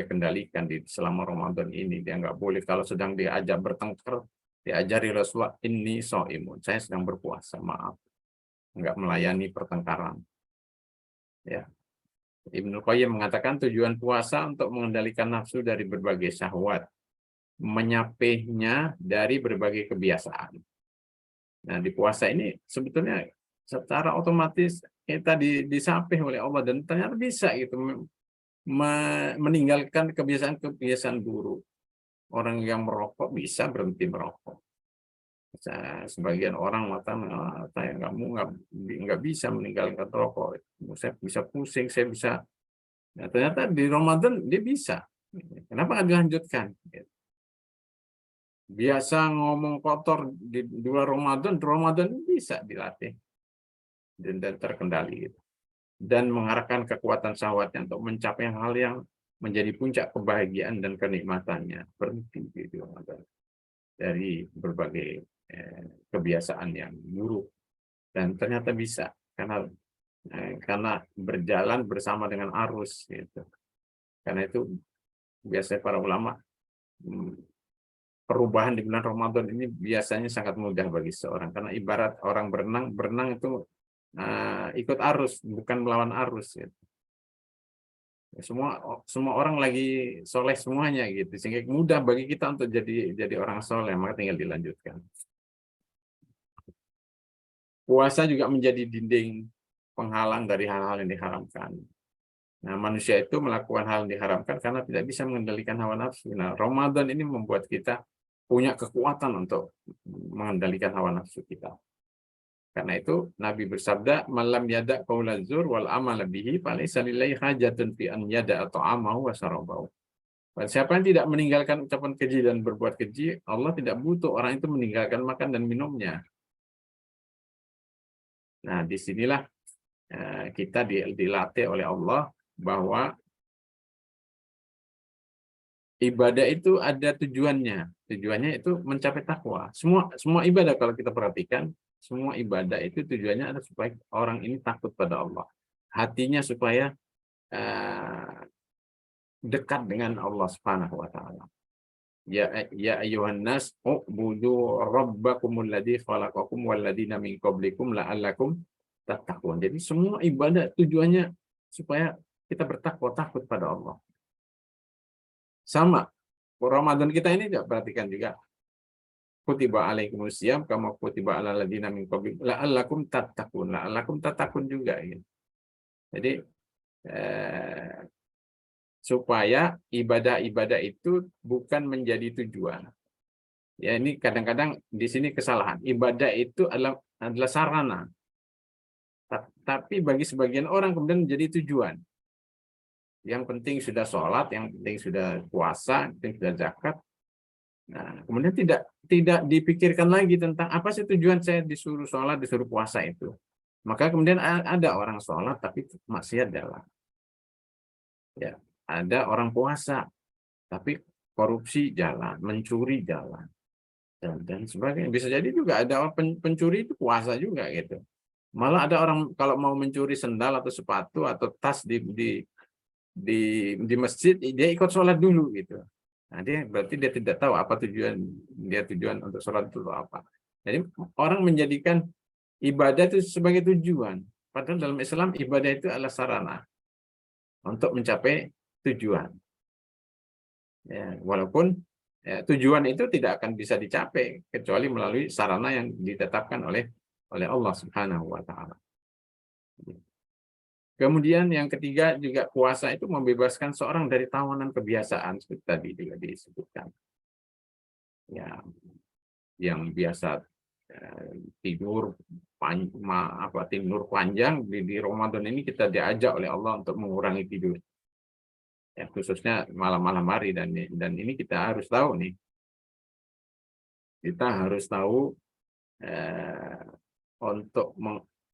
kendalikan di selama Ramadan ini. Dia nggak boleh kalau sedang diajak bertengkar, diajari Rasulullah, ini shaimun, saya sedang berpuasa, maaf. Nggak melayani pertengkaran. Ya. Ibnu Qayyim mengatakan tujuan puasa untuk mengendalikan nafsu dari berbagai syahwat, menyapihnya dari berbagai kebiasaan. Nah, di puasa ini sebetulnya secara otomatis kita disapih oleh Allah, dan ternyata bisa gitu meninggalkan kebiasaan-kebiasaan buruk. Orang yang merokok bisa berhenti merokok. Sebagian orang saya nggak bisa meninggalkan rokok, saya bisa pusing, saya bisa. Nah, ternyata di Ramadan dia bisa. Kenapa nggak dilanjutkan? Biasa ngomong kotor di luar Ramadan bisa dilatih dan terkendali. Dan mengarahkan kekuatan syahwatnya untuk mencapai hal yang menjadi puncak kebahagiaan dan kenikmatannya. Berhenti di Ramadan dari berbagai kebiasaan yang buruk, dan ternyata bisa karena berjalan bersama dengan arus gitu. Karena itu biasanya para ulama, perubahan di bulan Ramadan ini biasanya sangat mudah bagi seorang, karena ibarat orang berenang itu ikut arus, bukan melawan arus gitu. Semua orang lagi soleh semuanya gitu, sehingga mudah bagi kita untuk jadi orang soleh, maka tinggal dilanjutkan. Puasa juga menjadi dinding penghalang dari hal-hal yang diharamkan. Nah, manusia itu melakukan hal yang diharamkan karena tidak bisa mengendalikan hawa nafsu. Nah, Ramadan ini membuat kita punya kekuatan untuk mengendalikan hawa nafsu kita. Karena itu Nabi bersabda, "Malam yada qaula zur wal amal bihi falaysa lillahi hajatun fi an yada ta'amahu wa syarabahu." Siapa yang tidak meninggalkan ucapan keji dan berbuat keji, Allah tidak butuh orang itu meninggalkan makan dan minumnya. Nah, disinilah kita dilatih oleh Allah bahwa ibadah itu ada tujuannya. Tujuannya itu mencapai takwa. Semua ibadah kalau kita perhatikan, semua ibadah itu tujuannya adalah supaya orang ini takut pada Allah. Hatinya supaya dekat dengan Allah Subhanahu wa taala. Ya ayyuhan nas ubudu rabbakumul ladzi khalaqakum wal ladzina min qablikum la'allakum tattaqun. Jadi semua ibadah tujuannya supaya kita bertakwa, takut pada Allah. Sama Ramadan kita ini juga perhatikan juga. Kutiba alaikumusiyam kama kutiba alal ladzina min qablikum la'allakum tattaqun. La'allakum tattaqun juga gitu. Jadi supaya ibadah-ibadah itu bukan menjadi tujuan. Ya, ini kadang-kadang di sini kesalahan. Ibadah itu adalah sarana. Tapi bagi sebagian orang kemudian menjadi tujuan. Yang penting sudah sholat, yang penting sudah puasa, yang penting sudah zakat. Nah, kemudian tidak dipikirkan lagi tentang apa sih tujuan saya disuruh sholat, disuruh puasa itu. Maka kemudian ada orang sholat tapi maksiat jalan. Ya. Ada orang puasa, tapi korupsi jalan, mencuri jalan, dan sebagainya. Bisa jadi juga ada orang pencuri itu puasa juga gitu. Malah ada orang kalau mau mencuri sendal atau sepatu atau tas di masjid, dia ikut sholat dulu gitu. Nah, berarti dia tidak tahu apa tujuan untuk sholat itu apa. Jadi orang menjadikan ibadah itu sebagai tujuan. Padahal dalam Islam ibadah itu adalah sarana untuk mencapai tujuan. Ya, walaupun tujuan itu tidak akan bisa dicapai kecuali melalui sarana yang ditetapkan oleh Allah Subhanahu wa taala. Kemudian yang ketiga juga puasa itu membebaskan seorang dari tawanan kebiasaan seperti tadi juga disebutkan. Ya, yang biasa tidur tidur panjang di Ramadan ini kita diajak oleh Allah untuk mengurangi tidur. Ya, khususnya malam-malam hari dan ini kita harus tahu nih. Kita harus tahu untuk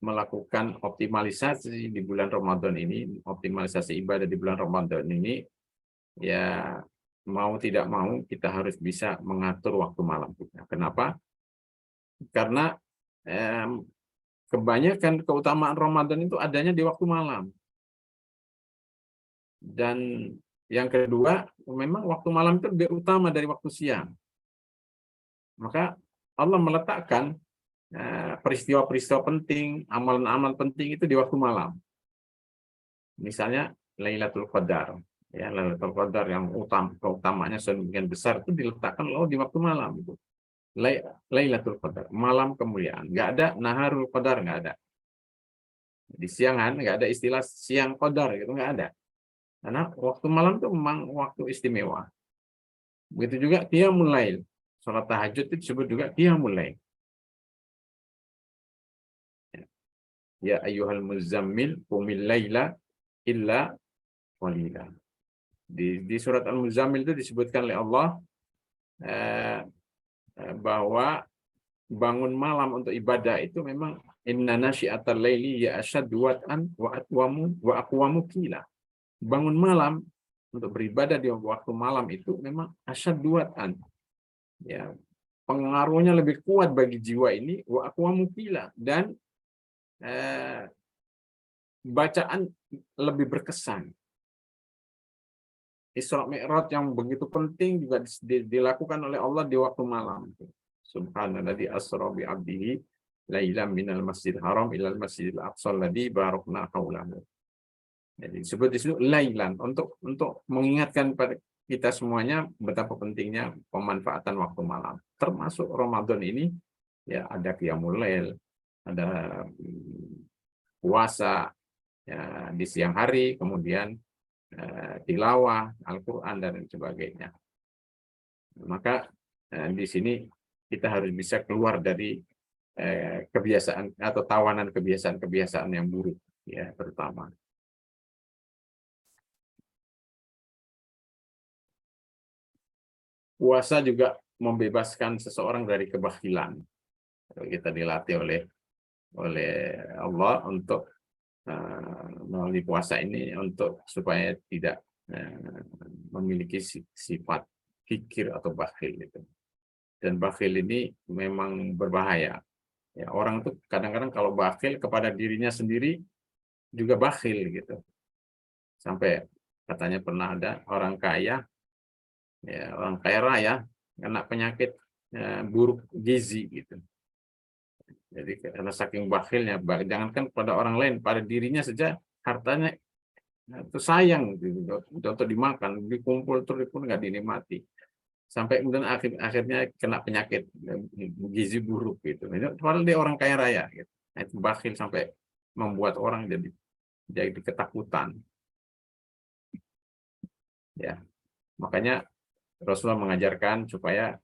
melakukan optimalisasi di bulan Ramadan ini, optimalisasi ibadah di bulan Ramadan ini, ya mau tidak mau kita harus bisa mengatur waktu malam kita. Kenapa? Karena kebanyakan keutamaan Ramadan itu adanya di waktu malam. Dan yang kedua, memang waktu malam itu lebih utama dari waktu siang. Maka Allah meletakkan peristiwa-peristiwa penting, amalan-amalan penting itu di waktu malam. Misalnya Lailatul Qadar, ya Lailatul Qadar yang keutamanya sedemikian besar itu diletakkan di waktu malam itu. Lailatul Qadar, malam kemuliaan. Nggak ada Naharul Qadar, nggak ada. Di siangan nggak ada istilah siang Qadar, gitu nggak ada. Karena waktu malam itu memang waktu istimewa. Begitu juga Qiyamul Lail. Salat tahajud itu disebut juga Qiyamul Lail. Ya ayyuhal muzammil qumil laila illa qalila. Di surat Al-Muzammil itu disebutkan oleh Allah bahwa bangun malam untuk ibadah itu memang inna nasyi'atal laili ya asyaddu wat'an wa aqwamu qila. Bangun malam untuk beribadah di waktu malam itu memang asyaddu wat'an. Ya, pengaruhnya lebih kuat bagi jiwa ini wa aqwamu qila, dan bacaan lebih berkesan. Isra Mi'raj yang begitu penting juga dilakukan oleh Allah di waktu malam. Subhanalladzi asra bi 'abdihi lailan minal masjidil haram ilal masjidil aqsa alladzi barakna haulahu. Jadi disebut di situ lailan untuk mengingatkan pada kita semuanya betapa pentingnya pemanfaatan waktu malam. Termasuk Ramadan ini ya ada qiyamul lail, ada puasa ya, di siang hari, kemudian tilawah Al-Quran dan sebagainya. Maka di sini kita harus bisa keluar dari kebiasaan atau tawanan kebiasaan-kebiasaan yang buruk, ya terutama. Puasa juga membebaskan seseorang dari kebakhilan. Kita dilatih oleh Allah untuk melalui puasa ini untuk supaya tidak memiliki sifat kikir atau bakhil itu. Dan bakhil ini memang berbahaya. Ya, orang tuh kadang-kadang kalau bakhil kepada dirinya sendiri juga bakhil gitu. Sampai katanya pernah ada orang kaya raya kena penyakit buruk gizi gitu. Jadi karena saking bakhilnya, jangankan pada orang lain, pada dirinya saja hartanya itu sayang gitu, untuk dimakan, dikumpul terus pun nggak dinikmati. Sampai kemudian akhirnya kena penyakit gizi buruk gitu. Padahal dia orang kaya raya gitu. Nah, itu bakhil sampai membuat orang jadi ketakutan. Ya. Makanya Rasulullah mengajarkan supaya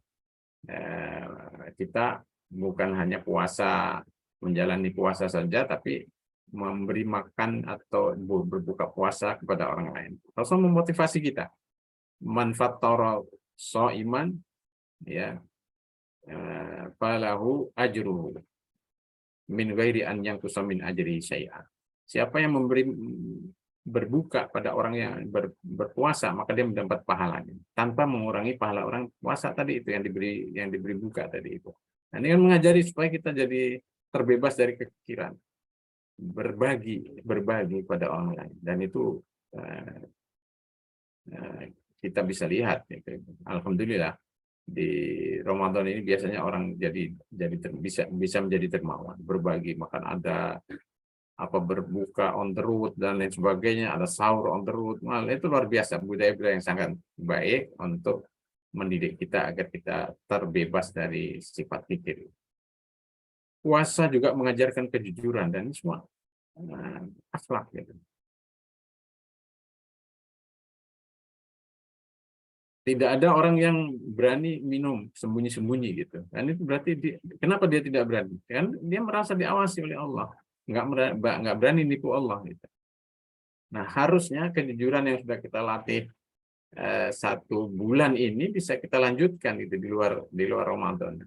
kita bukan hanya puasa, menjalani puasa saja, tapi memberi makan atau berbuka puasa kepada orang lain. Rasul memotivasi kita. Man fattara shaiman ya falahu ajruhu min ghairi an yanqusa min ajri syai'a. Siapa yang berbuka pada orang yang berpuasa, maka dia mendapat pahalanya tanpa mengurangi pahala orang puasa tadi itu yang diberi buka tadi itu. Nah, ini kan mengajari supaya kita jadi terbebas dari kekikiran, berbagi pada orang lain, dan itu kita bisa lihat. Alhamdulillah di Ramadan ini biasanya orang bisa menjadi dermawan, berbagi, makan ada apa berbuka on the road dan lain sebagainya, ada sahur on the road. Nah, itu luar biasa, budaya-budaya yang sangat baik untuk mendidik kita agar kita terbebas dari sifat pikir. Puasa juga mengajarkan kejujuran dan semua akhlak gitu. Tidak ada orang yang berani minum sembunyi-sembunyi gitu. Dan itu berarti kenapa dia tidak berani? Kan dia merasa diawasi oleh Allah, nggak berani nipu Allah gitu. Nah, harusnya kejujuran yang sudah kita latih 1 bulan ini bisa kita lanjutkan gitu di luar Ramadan.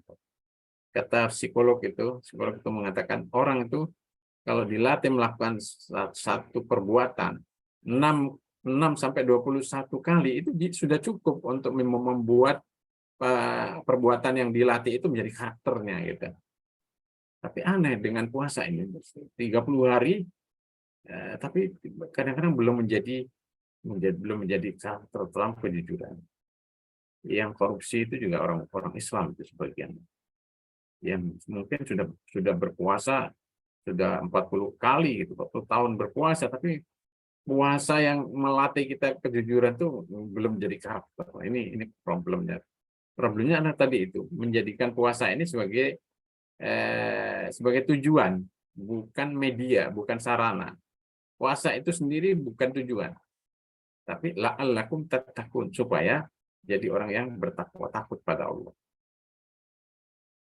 Kata psikolog itu mengatakan orang itu kalau dilatih melakukan satu perbuatan 6 sampai 21 kali itu sudah cukup untuk membuat perbuatan yang dilatih itu menjadi karakternya gitu. Tapi aneh dengan puasa ini 30 hari tapi kadang-kadang belum menjadi karakter dalam kejujuran. Yang korupsi itu juga orang Islam itu sebagian. Yang mungkin sudah berpuasa sudah 40 kali gitu, 40 tahun berpuasa, tapi puasa yang melatih kita kejujuran itu belum jadi karakter. Ini problemnya. Problemnya adalah tadi itu, menjadikan puasa ini sebagai tujuan, bukan media, bukan sarana. Puasa itu sendiri bukan tujuan, tapi la'allakum tattaqun, supaya jadi orang yang bertakwa, takut pada Allah.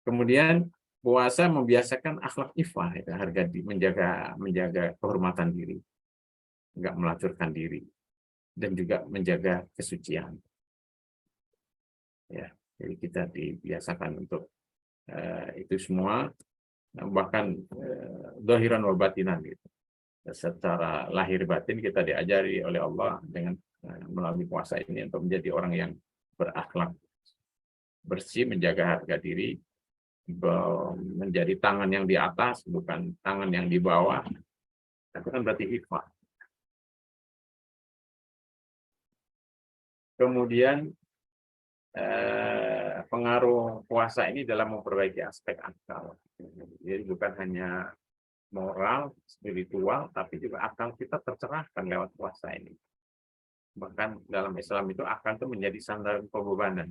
Kemudian puasa membiasakan akhlak ifah, harga diri, menjaga kehormatan diri, enggak melacurkan diri, dan juga menjaga kesucian. Ya, jadi kita dibiasakan untuk itu semua, bahkan zahiran wa batinan gitu. Secara lahir batin kita diajari oleh Allah dengan melalui puasa ini untuk menjadi orang yang berakhlak bersih, menjaga harga diri, menjadi tangan yang di atas, bukan tangan yang di bawah. Itu kan berarti hikmah. Kemudian pengaruh puasa ini dalam memperbaiki aspek akal. Jadi bukan hanya moral, spiritual, tapi juga akal kita tercerahkan lewat puasa ini. Bahkan dalam Islam itu akal itu menjadi sandaran pembebanan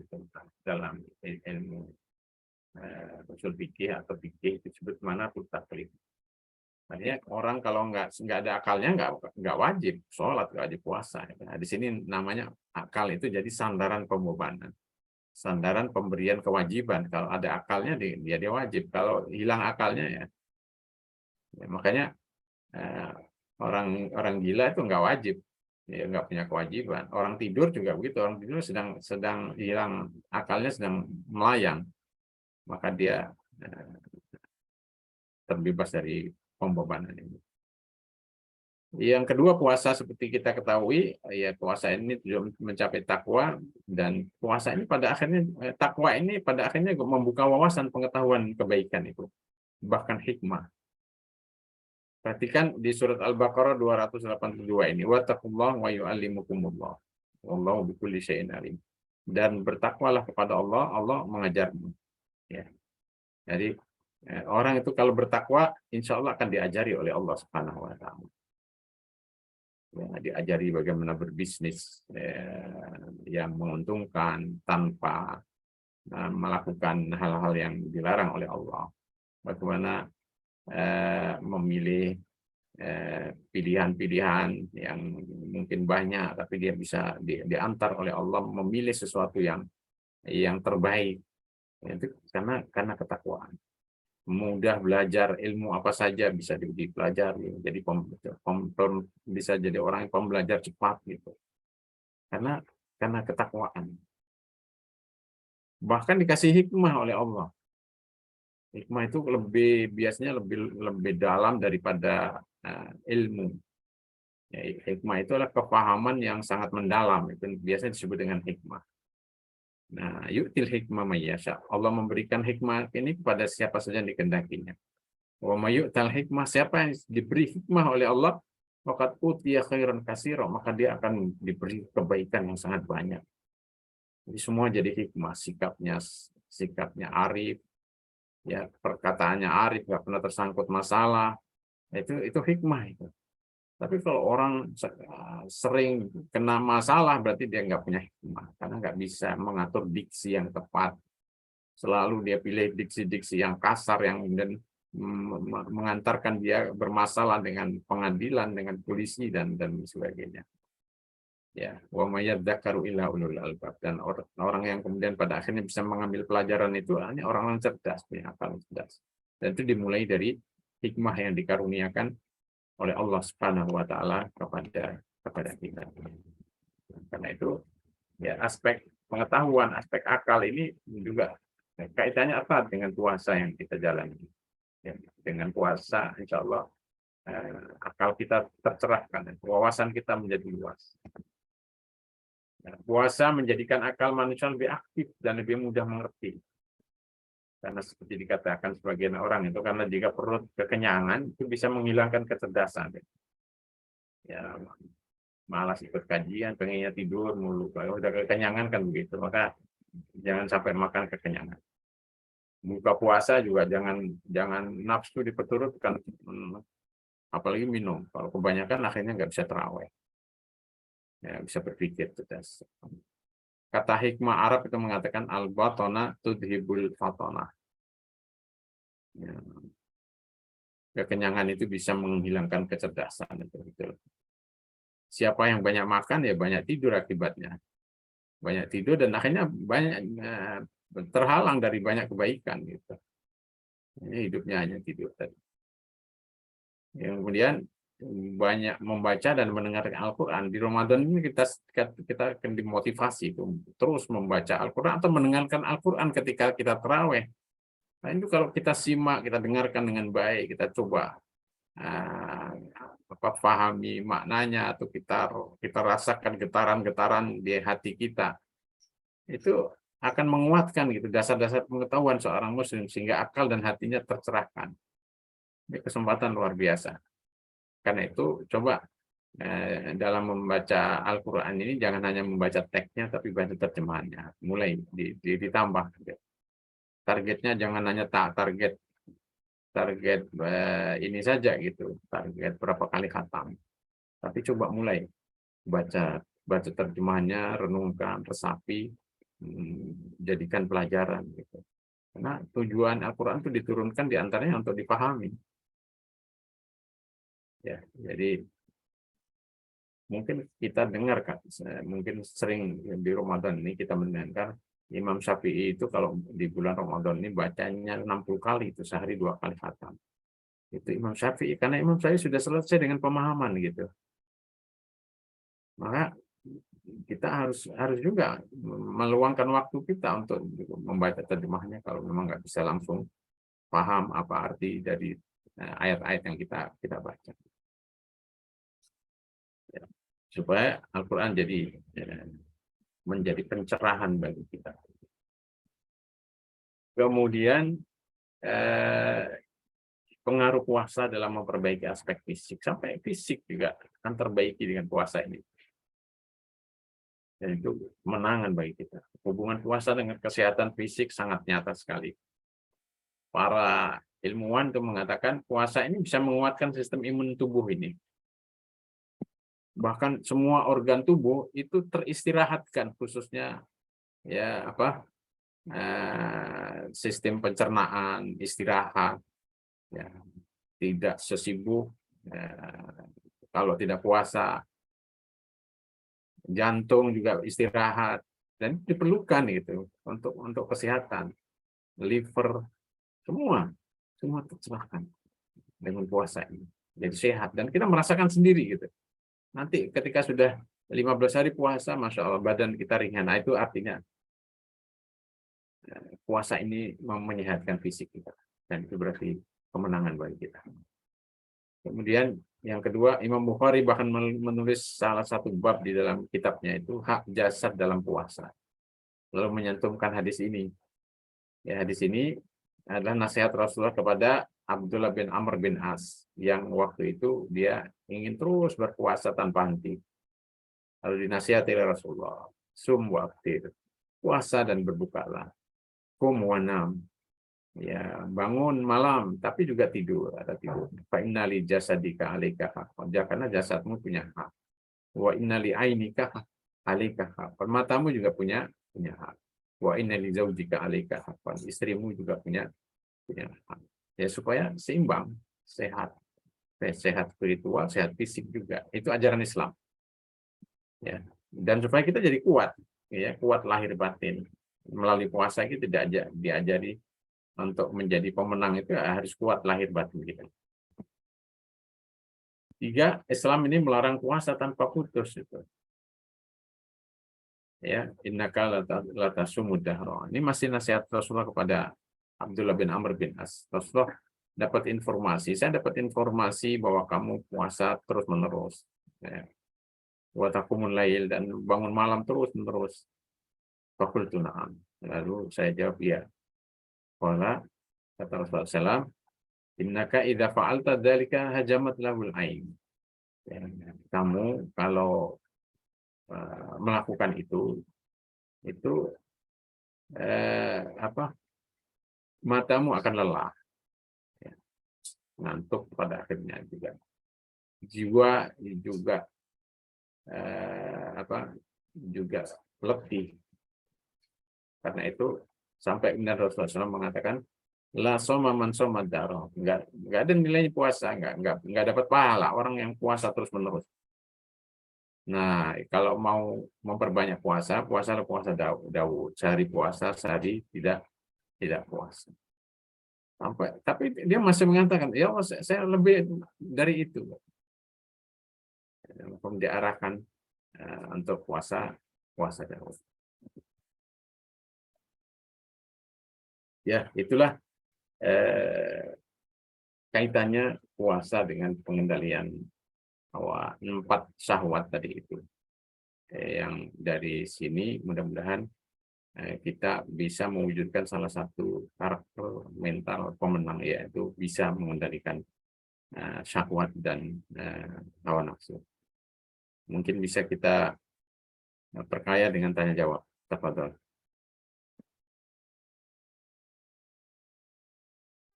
dalam ilmu usul fikih atau fikih itu disebut manatut taklif. Artinya orang kalau nggak ada akalnya nggak wajib sholat, nggak wajib puasa. Nah, di sini namanya akal itu jadi sandaran pembebanan, sandaran pemberian kewajiban. Kalau ada akalnya dia wajib. Kalau hilang akalnya ya makanya orang gila itu nggak wajib, ya nggak punya kewajiban. Orang tidur juga begitu. Orang tidur sedang hilang akalnya, sedang melayang, maka dia terbebas dari pembebanan ini. Yang kedua, puasa seperti kita ketahui, ya puasa ini tujuan mencapai takwa, dan puasa ini pada akhirnya takwa ini pada akhirnya membuka wawasan pengetahuan kebaikan itu, bahkan hikmah. Perhatikan di surat Al-Baqarah 282 ini, wattaqullaha wa yu'allimukumullah. Wallahu bikulli syai'in alim. Dan bertakwalah kepada Allah, Allah mengajarmu. Ya. Jadi orang itu kalau bertakwa, insya Allah akan diajari oleh Allah Subhanahu wa Ta'ala. Ya, diajari bagaimana berbisnis yang menguntungkan tanpa melakukan hal-hal yang dilarang oleh Allah. Bagaimana memilih pilihan-pilihan yang mungkin banyak, tapi dia bisa diantar oleh Allah memilih sesuatu yang terbaik. Itu karena ketakwaan. Mudah belajar ilmu apa saja bisa dipelajari, jadi bisa jadi orang yang pembelajar cepat gitu. Karena ketakwaan. Bahkan dikasih hikmah oleh Allah. Hikmah itu biasanya lebih dalam daripada ilmu. Ya, hikmah itu adalah kepahaman yang sangat mendalam. Itu biasanya disebut dengan hikmah. Nah, yu'til hikmah may yasha. Allah memberikan hikmah ini kepada siapa saja yang dikehendakinya. Wa may yu'tal hikmah, siapa yang diberi hikmah oleh Allah, faqad utiya khairan katsira, maka dia akan diberi kebaikan yang sangat banyak. Jadi semua jadi hikmah, sikapnya arif, ya perkataannya arif, nggak pernah tersangkut masalah, Itu hikmah itu. Tapi kalau orang sering kena masalah, berarti dia nggak punya hikmah, karena nggak bisa mengatur diksi yang tepat. Selalu dia pilih diksi-diksi yang kasar, yang kemudian mengantarkan dia bermasalah dengan pengadilan, dengan polisi, dan sebagainya. Ya, wa mayadzakaru illa ulul albab. Dan orang yang kemudian pada akhirnya bisa mengambil pelajaran itu hanya orang-orang cerdas, punya akal cerdas. Dan itu dimulai dari hikmah yang dikaruniakan oleh Allah Subhanahu wa taala kepada kita. Karena itu ya, aspek pengetahuan, aspek akal ini juga kaitannya erat dengan puasa yang kita jalani. Ya, dengan puasa insya Allah akal kita tercerahkan, wawasan kita menjadi luas. Puasa menjadikan akal manusia lebih aktif dan lebih mudah mengerti. Karena seperti dikatakan sebagian orang itu, karena jika perut kekenyangan itu bisa menghilangkan kecerdasan. Ya, malas ikut kajian, pengennya tidur mulu. Kalau udah kekenyangan kan begitu, maka jangan sampai makan kekenyangan. Buka puasa juga jangan nafsu diperturutkan, apalagi minum. Kalau kebanyakan akhirnya nggak bisa terawih. Ya, bisa berpikir cerdas. Kata hikmah Arab itu mengatakan al-batona tudhibul fatona. Ya. Kekenyangan itu bisa menghilangkan kecerdasan. Betul. Siapa yang banyak makan ya banyak tidur akibatnya. Banyak tidur dan akhirnya banyak terhalang dari banyak kebaikan gitu. Ini hidupnya hanya tidur tadi. Yang kemudian banyak membaca dan mendengarkan Al-Quran. Di Ramadan ini kita akan dimotivasi terus membaca Al-Quran atau mendengarkan Al-Quran ketika kita tarawih. Nah, itu kalau kita simak, kita dengarkan dengan baik, kita coba pahami maknanya, atau kita rasakan getaran-getaran di hati kita, itu akan menguatkan gitu dasar-dasar pengetahuan seorang muslim sehingga akal dan hatinya tercerahkan. Ini kesempatan luar biasa. Karena itu coba dalam membaca Al-Quran ini jangan hanya membaca teksnya tapi baca terjemahannya. Mulai ditambah. Targetnya jangan hanya target ini saja gitu, target berapa kali khatam. Tapi coba mulai baca terjemahannya, renungkan, resapi, jadikan pelajaran gitu. Karena tujuan Al-Quran itu diturunkan diantaranya untuk dipahami. Ya, jadi mungkin kita dengar kan, mungkin sering di Ramadan ini kita mendengar Imam Syafi'i itu kalau di bulan Ramadan ini bacanya 60 kali, itu sehari 2 kali khatam. Itu Imam Syafi'i, karena Imam Syafi'i sudah selesai dengan pemahaman gitu. Maka kita harus juga meluangkan waktu kita untuk membaca terjemahnya kalau memang nggak bisa langsung paham apa arti dari ayat-ayat yang kita baca. Ya, supaya Al-Quran menjadi pencerahan bagi kita. Kemudian pengaruh puasa dalam memperbaiki aspek fisik, sampai fisik juga akan terbaiki dengan puasa ini. Dan itu kemenangan bagi kita. Hubungan puasa dengan kesehatan fisik sangat nyata sekali. Para ilmuwan itu mengatakan puasa ini bisa menguatkan sistem imun tubuh ini. Bahkan semua organ tubuh itu teristirahatkan, khususnya sistem pencernaan istirahat, ya, tidak sesibuk kalau tidak puasa. Jantung juga istirahat dan diperlukan gitu untuk kesehatan. Liver semua tercerahkan dengan puasa ini. Jadi sehat dan kita merasakan sendiri gitu. Nanti ketika sudah 15 hari puasa, Masya Allah, badan kita ringan. Nah, itu artinya puasa ini menyehatkan fisik kita. Dan itu berarti kemenangan bagi kita. Kemudian yang kedua, Imam Bukhari bahkan menulis salah satu bab di dalam kitabnya itu hak jasad dalam puasa. Lalu menyantumkan hadis ini. Ya, hadis ini adalah nasihat Rasulullah kepada Abdullah bin Amr bin As yang waktu itu dia ingin terus berpuasa tanpa henti. Lalu dinasihati oleh Rasulullah, sum waftir, puasa dan berbukalah, kum wanam, Ya, bangun malam tapi juga tidur, ada tidur. Fa innali jasadika 'alaika haqqan. Karena jasadmu punya hak. Wa innali 'ainika 'alaika haqqan. Matamu juga punya hak. Wa innali zaujika 'alaika haqqan. Istrimu juga punya hak. Ya supaya seimbang, sehat. Sehat spiritual, sehat fisik juga. Itu ajaran Islam. Ya. Dan supaya kita jadi kuat, ya, kuat lahir batin. Melalui puasa kita tidak diajari untuk menjadi pemenang itu harus kuat lahir batin kita. 3, Islam ini melarang puasa tanpa putus itu. Ya, innaka latasumud dahra. Ini masih nasihat Rasulullah kepada Abdullah bin Amr bin As. Rasulullah dapat informasi, saya dapat informasi bahwa kamu puasa terus-menerus. Ya. Wa taqumul lail, dan bangun malam terus-menerus. Faqultu na'am. Lalu saya jawab ya. Qala, kata Rasulullah SAW, innaka idza fa'alta dzalika hajamat lahul ain. Ya, kamu kalau melakukan itu matamu akan lelah, ya, ngantuk pada akhirnya juga. Jiwa juga juga letih. Karena itu sampai kemudian Rasulullah SAW mengatakan la soma man soma daro, enggak ada nilainya puasa, enggak dapat pahala orang yang puasa terus menerus. Nah, kalau mau memperbanyak puasa Daud, sehari puasa, sehari tidak puasa. Tapi dia masih mengatakan, ya saya lebih dari itu. Diarahkan untuk puasa Daud. Ya, itulah kaitannya puasa dengan pengendalian 4 syahwat tadi itu. Yang dari sini mudah-mudahan kita bisa mewujudkan salah satu karakter mental pemenang, yaitu bisa mengendalikan syahwat dan hawa nafsu. Mungkin bisa kita perkaya dengan tanya jawab. Tafadhol.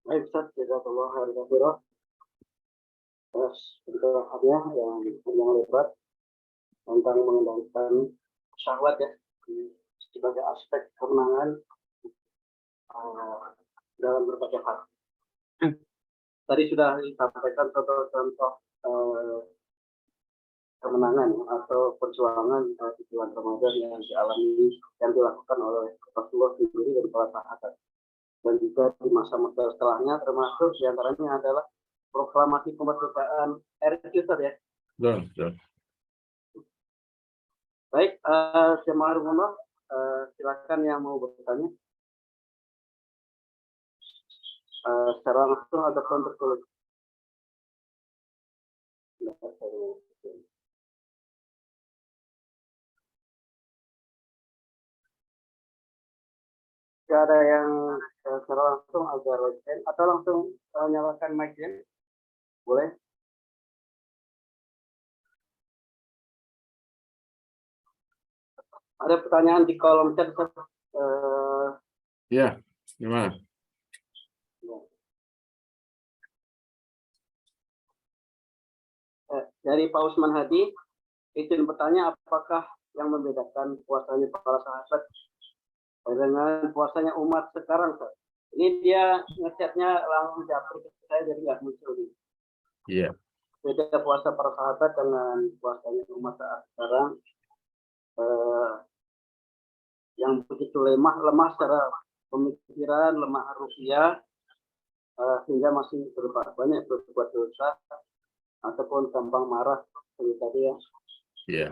Baik, Ustaz, jazakallah khairan. Terus penjelasannya yang lebar tentang mengendalikan syahwat ya sebagai aspek kemenangan dalam berbagai hal. Tadi sudah disampaikan contoh-contoh kemenangan atau perjuangan di bulan Ramadan yang dilakukan oleh Rasulullah sendiri dan para sahabat. Dan juga di masa-masa setelahnya, termasuk diantaranya adalah proklamasi kemerdekaan RI, ya.
Betul.
Baik, jemaah rumah, silakan yang mau bertanya. Secara langsung ataupun tertulis. Jika ada yang secara langsung agar atau langsung nyalakan mic-nya, boleh. Ada pertanyaan di kolom chat.
Ya, gimana?
Dari Pak Usman Hadi, izin bertanya, apakah yang membedakan puasanya para sahabat dengan puasanya umat sekarang, Pak? Ini dia ngechatnya langsung japri ke saya, jadi nggak muncul nih.
Iya.
Beda puasa para sahabat dengan puasanya umat saat sekarang, yang begitu lemah secara pemikiran, lemah rupiah, sehingga masih banyak berbuat dosa ataupun gampang marah seperti tadi ya.
Iya.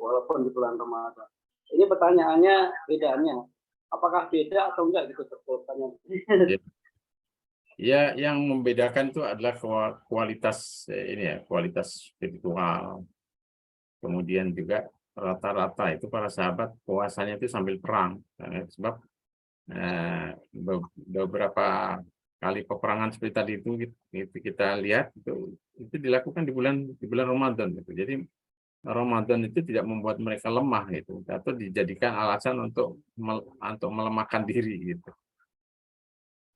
Walaupun di bulan Ramadan. Ini pertanyaannya bedanya, apakah beda atau enggak gitu pertanyaan.
Ya, yang membedakan itu adalah kualitas kualitas spiritual. Kemudian juga rata-rata itu para sahabat puasanya itu sambil perang, sebab beberapa kali peperangan seperti tadi itu kita lihat itu dilakukan di bulan Ramadan gitu. Jadi Ramadan itu tidak membuat mereka lemah gitu, atau dijadikan alasan untuk melemahkan diri gitu.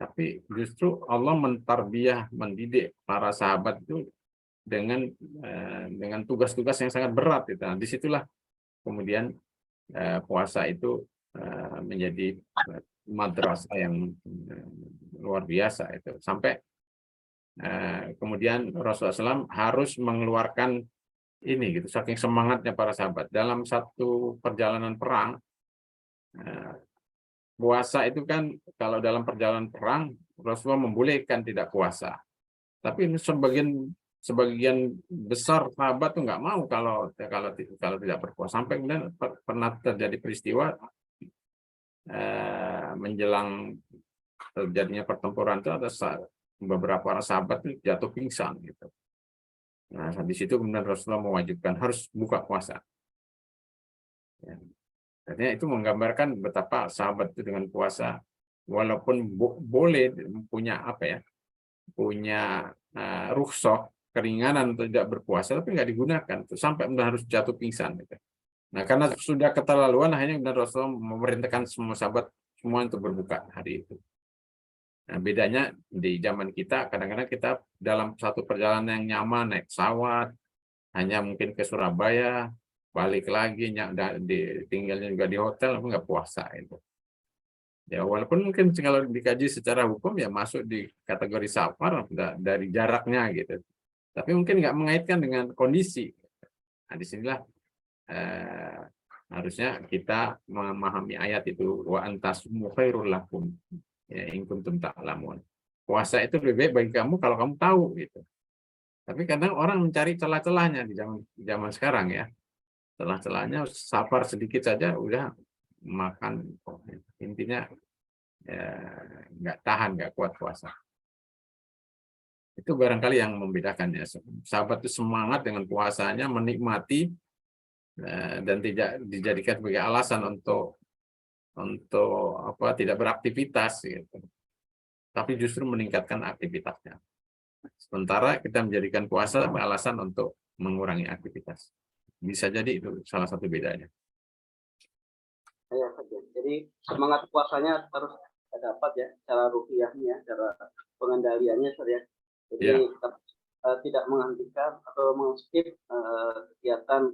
Tapi justru Allah mentarbiyah, mendidik para sahabat itu dengan tugas-tugas yang sangat berat. Gitu. Nah, disitulah kemudian puasa itu menjadi madrasah yang luar biasa itu. Sampai kemudian Rasulullah SAW harus mengeluarkan ini gitu, saking semangatnya para sahabat dalam satu perjalanan perang. Puasa itu kan kalau dalam perjalanan perang Rasulullah membolehkan tidak puasa. Tapi ini sebagian besar sahabat tuh nggak mau kalau tidak berpuasa. Sampai kemudian pernah terjadi peristiwa menjelang terjadinya pertempuran itu ada beberapa sahabat itu jatuh pingsan gitu. Nah, di situ kemudian Rasulullah mewajibkan harus buka puasa. Ya. Artinya itu menggambarkan betapa sahabat itu dengan puasa, walaupun boleh punya punya rukhsah, keringanan untuk tidak berpuasa, tapi nggak digunakan sampai harus jatuh pingsan. Gitu. Nah, karena sudah keterlaluan, akhirnya Rasulullah memerintahkan semua sahabat semua untuk berbuka hari itu. Nah, bedanya di zaman kita, kadang-kadang kita dalam satu perjalanan yang nyaman, naik pesawat, hanya mungkin ke Surabaya, balik lagi, tinggalnya juga di hotel, nggak puasa itu. Ya, walaupun mungkin kalau dikaji secara hukum ya masuk di kategori safar dari jaraknya gitu. Tapi mungkin nggak mengaitkan dengan kondisi. Nah, disinilah harusnya kita memahami ayat itu, wa antasumu khairul lakum ya in kuntum ta'lamun. Puasa itu lebih baik bagi kamu kalau kamu tahu gitu. Tapi kadang orang mencari celah-celahnya di zaman sekarang ya. Celah-celahnya safar sedikit saja udah makan, intinya ya, nggak tahan, nggak kuat puasa. Itu barangkali yang membedakannya. Sahabat itu semangat dengan puasanya, menikmati dan tidak dijadikan sebagai alasan untuk tidak beraktivitas gitu. Tapi justru meningkatkan aktivitasnya. Sementara kita menjadikan puasa sebagai alasan untuk mengurangi aktivitas. Bisa jadi itu salah satu bedanya.
Ya, jadi semangat puasanya harus dapat ya, cara ruhiyahnya, cara pengendaliannya, ya. Jadi
Ya.
Tidak menghentikan atau mengskip kegiatan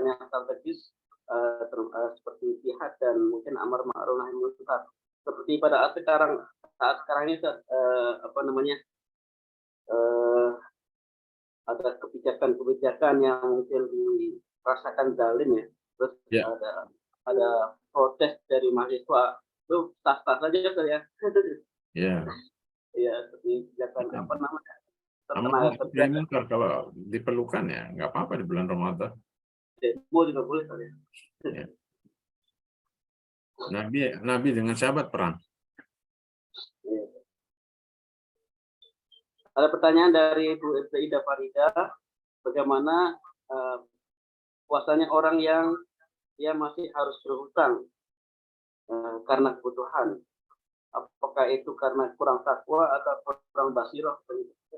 yang strategis seperti jihad dan mungkin amar ma'ruf nahi munkar. Seperti pada saat sekarang ini ada kebijakan-kebijakan yang mungkin dirasakan zalim ya. Terus
Ya.
ada protes dari mahasiswa itu sah-sah saja ya.
Ya.
Ya, seperti kebijakan apa namanya?
Mungkar kalau diperlukan ya nggak apa-apa di bulan Ramadan.
Demo juga boleh ya.
Ya. Nabi dengan sahabat perang.
Ya. Ada pertanyaan dari Bu Ida Farida, bagaimana puasanya orang yang dia masih harus berhutang karena kebutuhan. Apakah itu karena kurang takwa atau kurang basirah?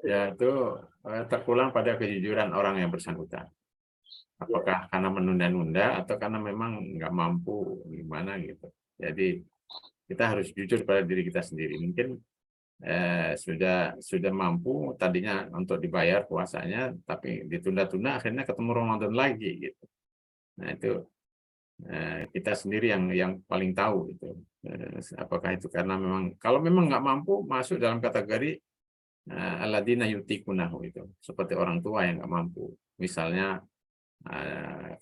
Ya, itu terpulang pada kejujuran orang yang bersangkutan. Apakah karena menunda-nunda atau karena memang nggak mampu gimana gitu. Jadi kita harus jujur pada diri kita sendiri. Mungkin sudah mampu tadinya untuk dibayar puasanya, tapi ditunda-tunda akhirnya ketemu Ramadan lagi gitu. Nah itu kita sendiri yang paling tahu itu. Apakah itu karena memang kalau memang nggak mampu masuk dalam kategori alladzina yutikunahu itu, seperti orang tua yang nggak mampu, misalnya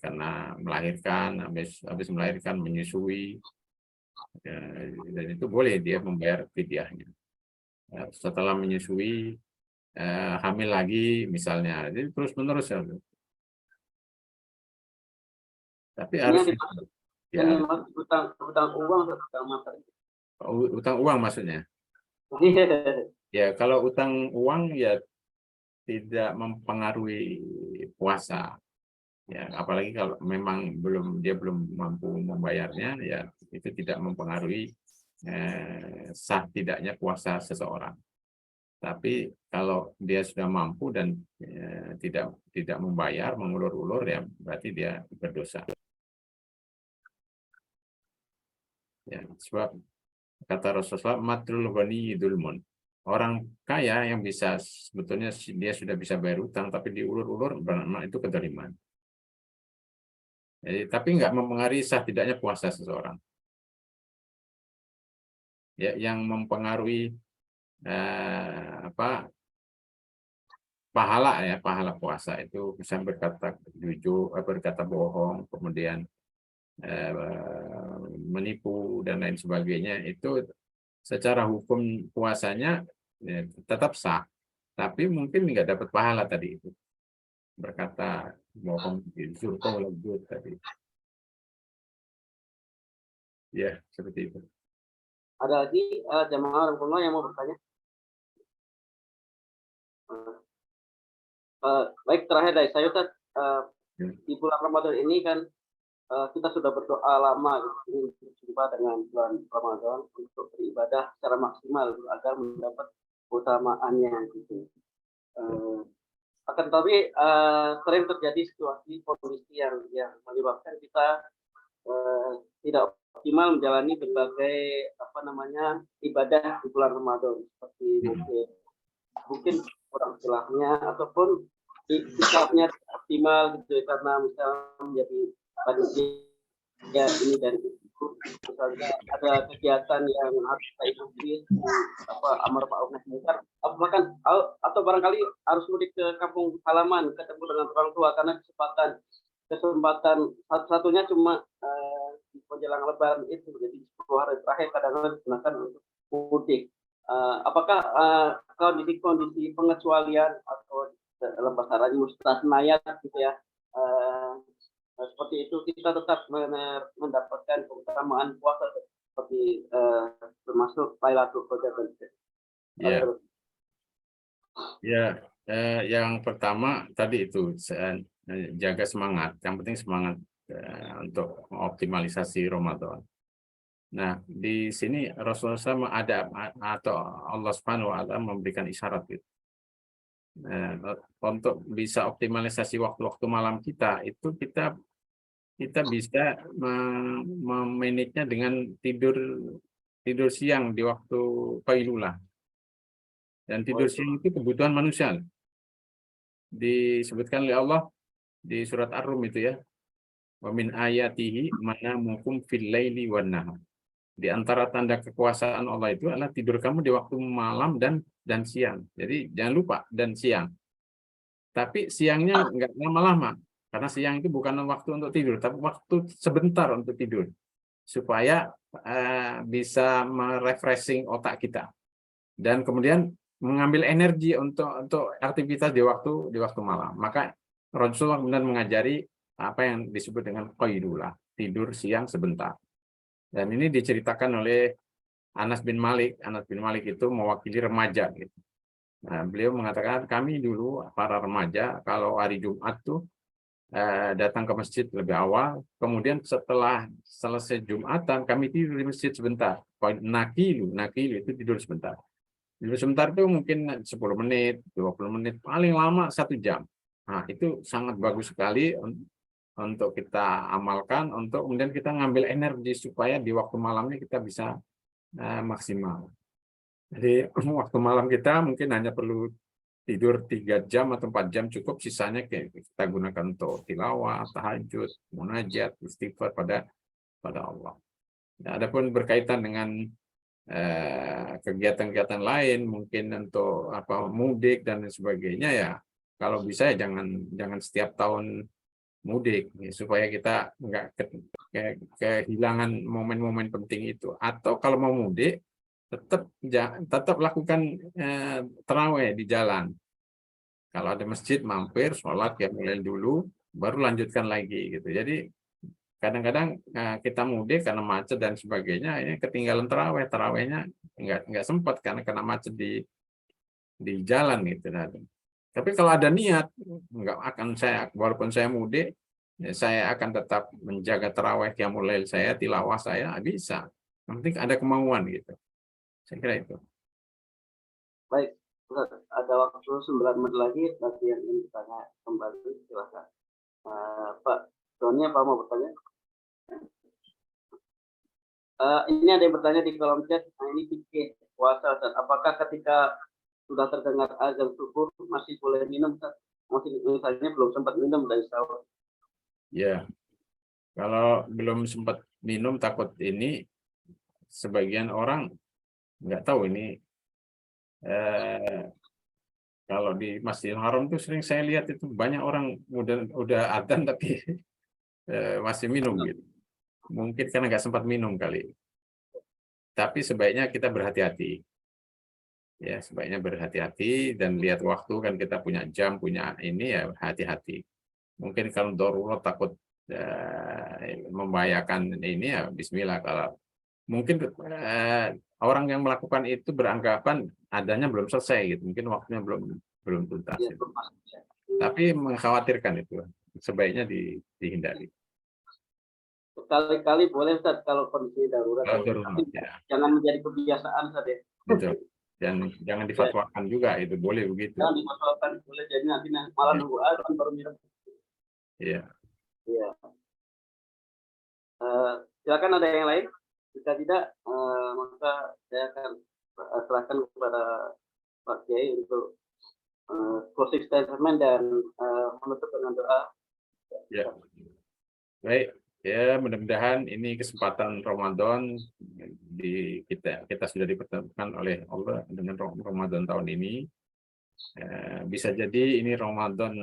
karena melahirkan, habis melahirkan menyusui, dan itu boleh dia membayar fidyahnya. Setelah menyusui, hamil lagi misalnya, jadi terus menerus ya. Tapi harus ya,
utang uang atau utang materi?
Utang uang maksudnya. Ya, kalau utang uang ya tidak mempengaruhi puasa. Ya, apalagi kalau memang dia belum mampu membayarnya, ya itu tidak mempengaruhi sah tidaknya puasa seseorang. Tapi kalau dia sudah mampu dan tidak membayar, mengulur-ulur, ya berarti dia berdosa. Ya, sebab Kata Rasulullah, matrul ghani dzulmun. Orang kaya yang bisa sebetulnya dia sudah bisa bayar utang tapi diulur-ulur itu kezaliman. Jadi, tapi nggak mempengaruhi sah tidaknya puasa seseorang. Ya, yang mempengaruhi pahala puasa itu bisa berkata jujur, berkata bohong, kemudian menipu dan lain sebagainya, itu secara hukum puasanya ya, tetap sah, tapi mungkin nggak dapat pahala tadi itu, berkata bohong, surkau lanjut tadi. Ya, seperti itu.
Ada lagi jamaah orang tua yang mau bertanya? Baik, terakhir dari saya Ustaz, di bulan Ramadan ini kan kita sudah berdoa lama ingin berjumpa dengan bulan Ramadan untuk beribadah secara maksimal agar mendapat keutamaannya gitu. Akan tetapi sering terjadi situasi kondisi yang menyebabkan kita tidak optimal menjalani berbagai ibadah di bulan Ramadan, seperti mungkin kurang istilahnya ataupun sikapnya optimal gitu karena misalnya menjadi panitia ini dan itu, misalnya ada kegiatan yang harus kita ikuti amar ma'ruf nahi munkar, bahkan atau barangkali harus mudik ke kampung halaman ketemu dengan orang tua karena kesempatan satu-satunya cuma di menjelang Lebaran itu, jadi 10 hari terakhir kadang-kadang digunakan untuk mudik. Apakah kondisi-kondisi pengecualian atau dalam bahasa Arab mustasnayat gitu ya, seperti itu kita tetap mendapatkan keutamaan puasa seperti termasuk Lailatul Qadar.
Ya, yang pertama tadi itu jaga semangat. Yang penting semangat untuk optimalisasi Ramadan. Nah, di sini Rasulullah SAW ada atau Allah Subhanahu wa Ta'ala memberikan isyarat gitu. Untuk bisa optimalisasi waktu-waktu malam kita itu kita bisa memanage-nya dengan tidur siang di waktu qailulah. Dan tidur siang itu kebutuhan manusia. Disebutkan oleh Allah di surat Ar-Rum itu ya. Wa min ayatihi manamukum fil laili wan nahar. Di antara tanda kekuasaan Allah itu adalah tidur kamu di waktu malam dan siang. Jadi jangan lupa dan siang. Tapi siangnya enggak lama-lama. Karena siang itu bukan waktu untuk tidur, tapi waktu sebentar untuk tidur. Supaya bisa merefreshing otak kita. Dan kemudian mengambil energi untuk aktivitas di waktu malam. Maka Rasulullah kemudian mengajari apa yang disebut dengan qailulah, tidur siang sebentar. Dan ini diceritakan oleh Anas bin Malik. Anas bin Malik itu mewakili remaja gitu. Nah, beliau mengatakan kami dulu para remaja kalau hari Jumat tuh datang ke masjid lebih awal, kemudian setelah selesai Jumatan kami tidur di masjid sebentar. Nakilu itu tidur sebentar. Tidur sebentar itu mungkin 10 menit, 20 menit, paling lama 1 jam. Nah, itu sangat bagus sekali untuk kita amalkan, untuk kemudian kita ngambil energi supaya di waktu malamnya kita bisa maksimal. Jadi waktu malam kita mungkin hanya perlu tidur 3 jam atau 4 jam cukup, sisanya kita gunakan untuk tilawah, tahajud, munajat, istighfar pada Allah. Nah, adapun berkaitan dengan kegiatan-kegiatan lain, mungkin untuk mudik dan sebagainya ya, kalau bisa ya jangan setiap tahun mudik ya, supaya kita nggak kehilangan momen-momen penting itu. Atau kalau mau mudik tetap lakukan tarawih di jalan. Kalau ada masjid mampir sholat ya mulai dulu, baru lanjutkan lagi gitu. Jadi kadang-kadang kita mudik karena macet dan sebagainya, ini ketinggalan tarawihnya nggak sempat karena kena macet di jalan gitu. Tapi kalau ada niat, nggak akan walaupun saya mudik, ya saya akan tetap menjaga tarawih qiyamul lail saya, tilawah saya, bisa. Yang penting ada kemauan gitu. Saya kira itu.
Baik, ada waktu 9 menit lagi yang ingin ditanya kembali, silakan. Pak Doni, apa mau bertanya? Ini ada yang bertanya di kolom chat, nah ini fikih puasa, Ustaz. Apakah ketika sudah terdengar azan subuh masih boleh minum, Ustaz? Masih misalnya belum sempat minum dari sahur.
Ya, kalau belum sempat minum takut ini, sebagian orang nggak tahu ini. Kalau di Masjidil Haram tuh sering saya lihat itu banyak orang udah adzan tapi masih minum gitu. Mungkin karena nggak sempat minum kali. Tapi sebaiknya kita berhati-hati. Ya, sebaiknya berhati-hati dan lihat waktu, kan kita punya jam, punya ini, ya hati-hati. Mungkin kalau darurat takut membahayakan ini, ya bismillah. Kalau mungkin orang yang melakukan itu beranggapan adanya belum selesai gitu, mungkin waktunya belum tuntas.
Ya,
Gitu. Tapi mengkhawatirkan itu, sebaiknya dihindari.
Sekali-kali boleh, Ustaz, kalau kondisi darurat.
Kalau darurat, ya.
Jangan menjadi kebiasaan, Ustaz, ya.
Betul. Dan jangan difatwakan juga, itu boleh begitu.
Jangan dimasalkan, boleh jadi nanti malah nunggu azan baru minum.
Iya.
Iya. Silakan, ada yang lain? Jika tidak, maka saya akan serahkan kepada Pak Kiai untuk closing statement dan menutup dengan doa.
Ya. Baik. Ya, mudah-mudahan ini kesempatan Ramadan kita sudah dipertemukan oleh Allah dengan Ramadan tahun ini. Bisa jadi ini Ramadan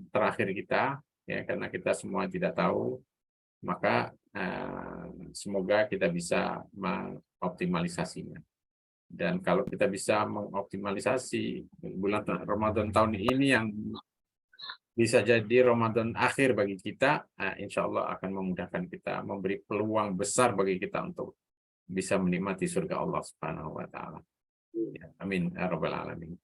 terakhir kita, ya, karena kita semua tidak tahu. Maka semoga kita bisa mengoptimalisasinya. Dan kalau kita bisa mengoptimalisasi bulan Ramadan tahun ini yang bisa jadi Ramadan akhir bagi kita, insya Allah akan memudahkan kita, memberi peluang besar bagi kita untuk bisa menikmati surga Allah Subhanahu wa Ta'ala. Ya, amin ya rabbal alamin.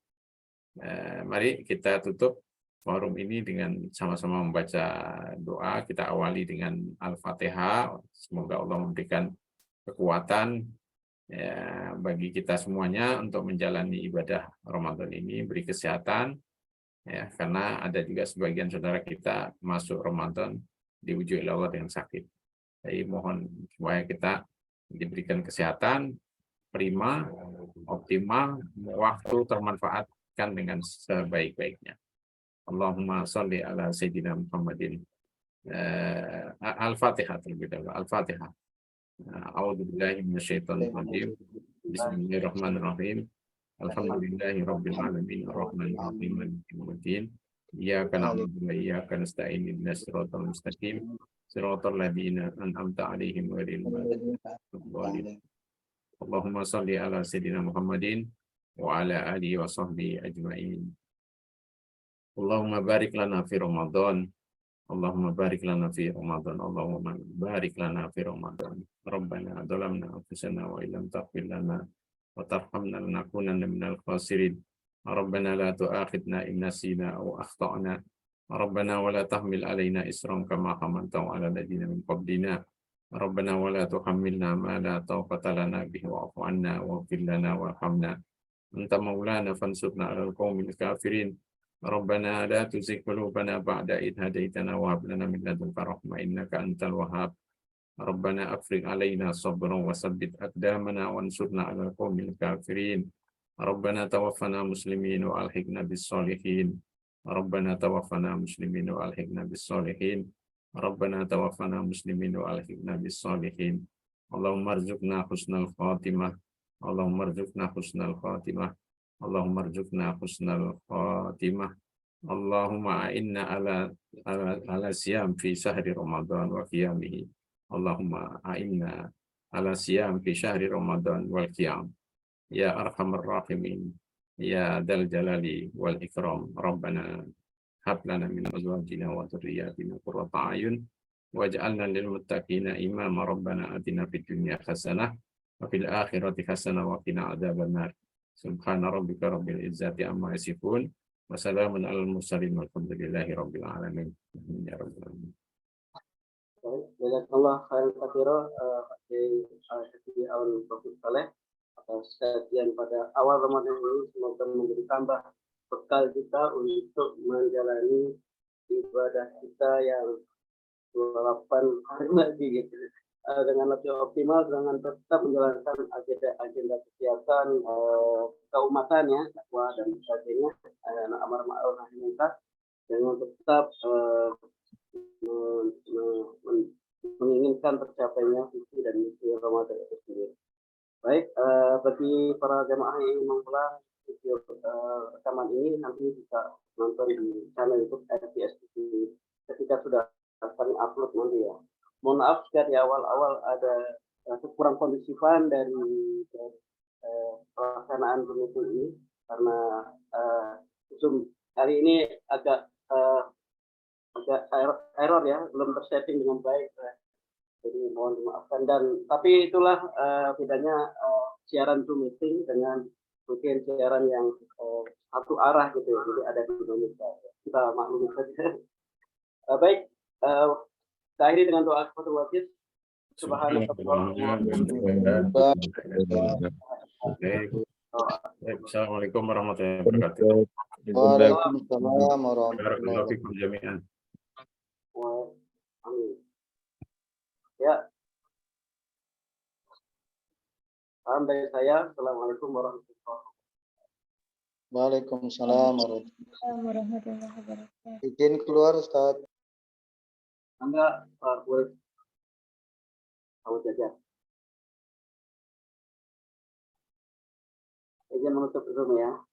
Mari kita tutup forum ini dengan sama-sama membaca doa. Kita awali dengan Al-Fatihah. Semoga Allah memberikan kekuatan ya, bagi kita semuanya untuk menjalani ibadah Ramadan ini, beri kesehatan. Ya, karena ada juga sebagian saudara kita masuk Ramadan diuji oleh Allah dengan sakit. Jadi mohon supaya kita diberikan kesehatan prima, optimal, waktu termanfaatkan dengan sebaik-baiknya. Allahumma sholli ala sayyidina Muhammadin. Al-Fatihah terlebih dahulu. Al-Fatihah. A'udzubillahi minasyaitonir rajim. Bismillahirrahmanirrahim. Alhamdulillahi rabbil alamin arrahmanir rahim maliki yaumiddin. Iyyaka na'budu wa iyyaka nasta'in ihdinas siratal mustaqim siratal ladzina an'amta 'alaihim ghairil maghdubi 'alaihim. Allahumma shalli ala sayyidina Muhammadin wa ala alihi wa sahbihi ajma'in. Allahumma barik lana fi Ramadan. Allahumma barik lana fi Ramadan. Allahumma barik lana fi Ramadan. Rabbana dhalamna anfusana wa illam taghfir lana wa tarhamna lanakunanna minal khasirin. Rabbana la tu'akhidna in nasina aw akhtana. Rabbana wa la tahmil alaina isran kama hamaltahu ala alladziina min qablina. Rabbana wa la tuhammilna ma la taqata lana bihi wa'fu 'anna waghfir lana warhamna. Anta maulana fansurna 'alal qaumil kafirin. Rabbana la tuzigh qulubana ba'da idh hadaitana wa hab lana min ladunka rahmah innaka antal wahhab. Rabbana afrigh 'alaina sabran wa tsabbit aqdamana wansurna 'alal qaumil kafirin. Rabbana tawaffana muslimin wa alhiqna bis sholihin. Rabbana tawaffana muslimin wa alhiqna bis sholihin. Rabbana tawaffana muslimin wa alhiqna bis sholihin. Allahumma arzuqna husnal khatimah. Allahumma arzuqna husnal khatimah. Allahumma arzuqna husnal khatimah. Allahumma a'inna ala siyam fi syahri Ramadan wa qiyamihi. Allahumma a'inna ala siyam fi syahri Ramadan wal qiyam. Ya arhamar rahimin. Ya dzal jalali wal ikram. Rabbana hab lana min azwajina wa dhurriyyatina qurrata a'yun waj'alna lil muttaqina imama. Rabbana atina fid dunya hasanah wa fil akhirati hasanah wa qina adzabannar. Subhana rabbika rabbil izzati amma yasifun wa salamun alal mursalin walhamdulillahi rabbil alamin. Ya rabbal alamin.
Jazakallah khairan katsira Pak Aun Bagus Saleh atas kajian pada awal Ramadan ini. Semoga menjadi tambah bekal kita untuk menjalani ibadah kita yang 28 hari lagi gitu. dengan lebih optimal dengan tetap menjalankan agenda kegiatan keumatan ya, dakwah dan sebagainya, amar ma'ruf nahi munkar, dengan tetap menginginkan tercapainya visi dan misi Ramadan itu sendiri. Baik, bagi para jamaah yang ingin mengulang video rekaman ini nanti bisa nonton di channel YouTube RPS TV ketika sudah kami upload nanti ya. Mohon maaf jika di awal-awal ada kurang kondisifan dari pelaksanaan meeting ini karena Zoom hari ini agak error ya, belum tersetting dengan baik. Jadi mohon dimaafkan, dan tapi itulah bedanya siaran Zoom meeting dengan mungkin siaran yang satu arah gitu ya, jadi ada di Indonesia. Kita maklumi saja. Baik, kita akhiri dengan doa kepada wajib.
Assalamualaikum warahmatullahi wabarakatuh.
Waalaikumsalam warahmatullahi
Barakallahu jami'an.
Amin. Ya. Salam dari saya. Assalamualaikum warahmatullahi wabarakatuh.
Waalaikumsalam
Warahmatullahi wabarakatuh.
Izin keluar Ustaz.
Anda boleh selamat jajan. Izin menutup Zoom ya.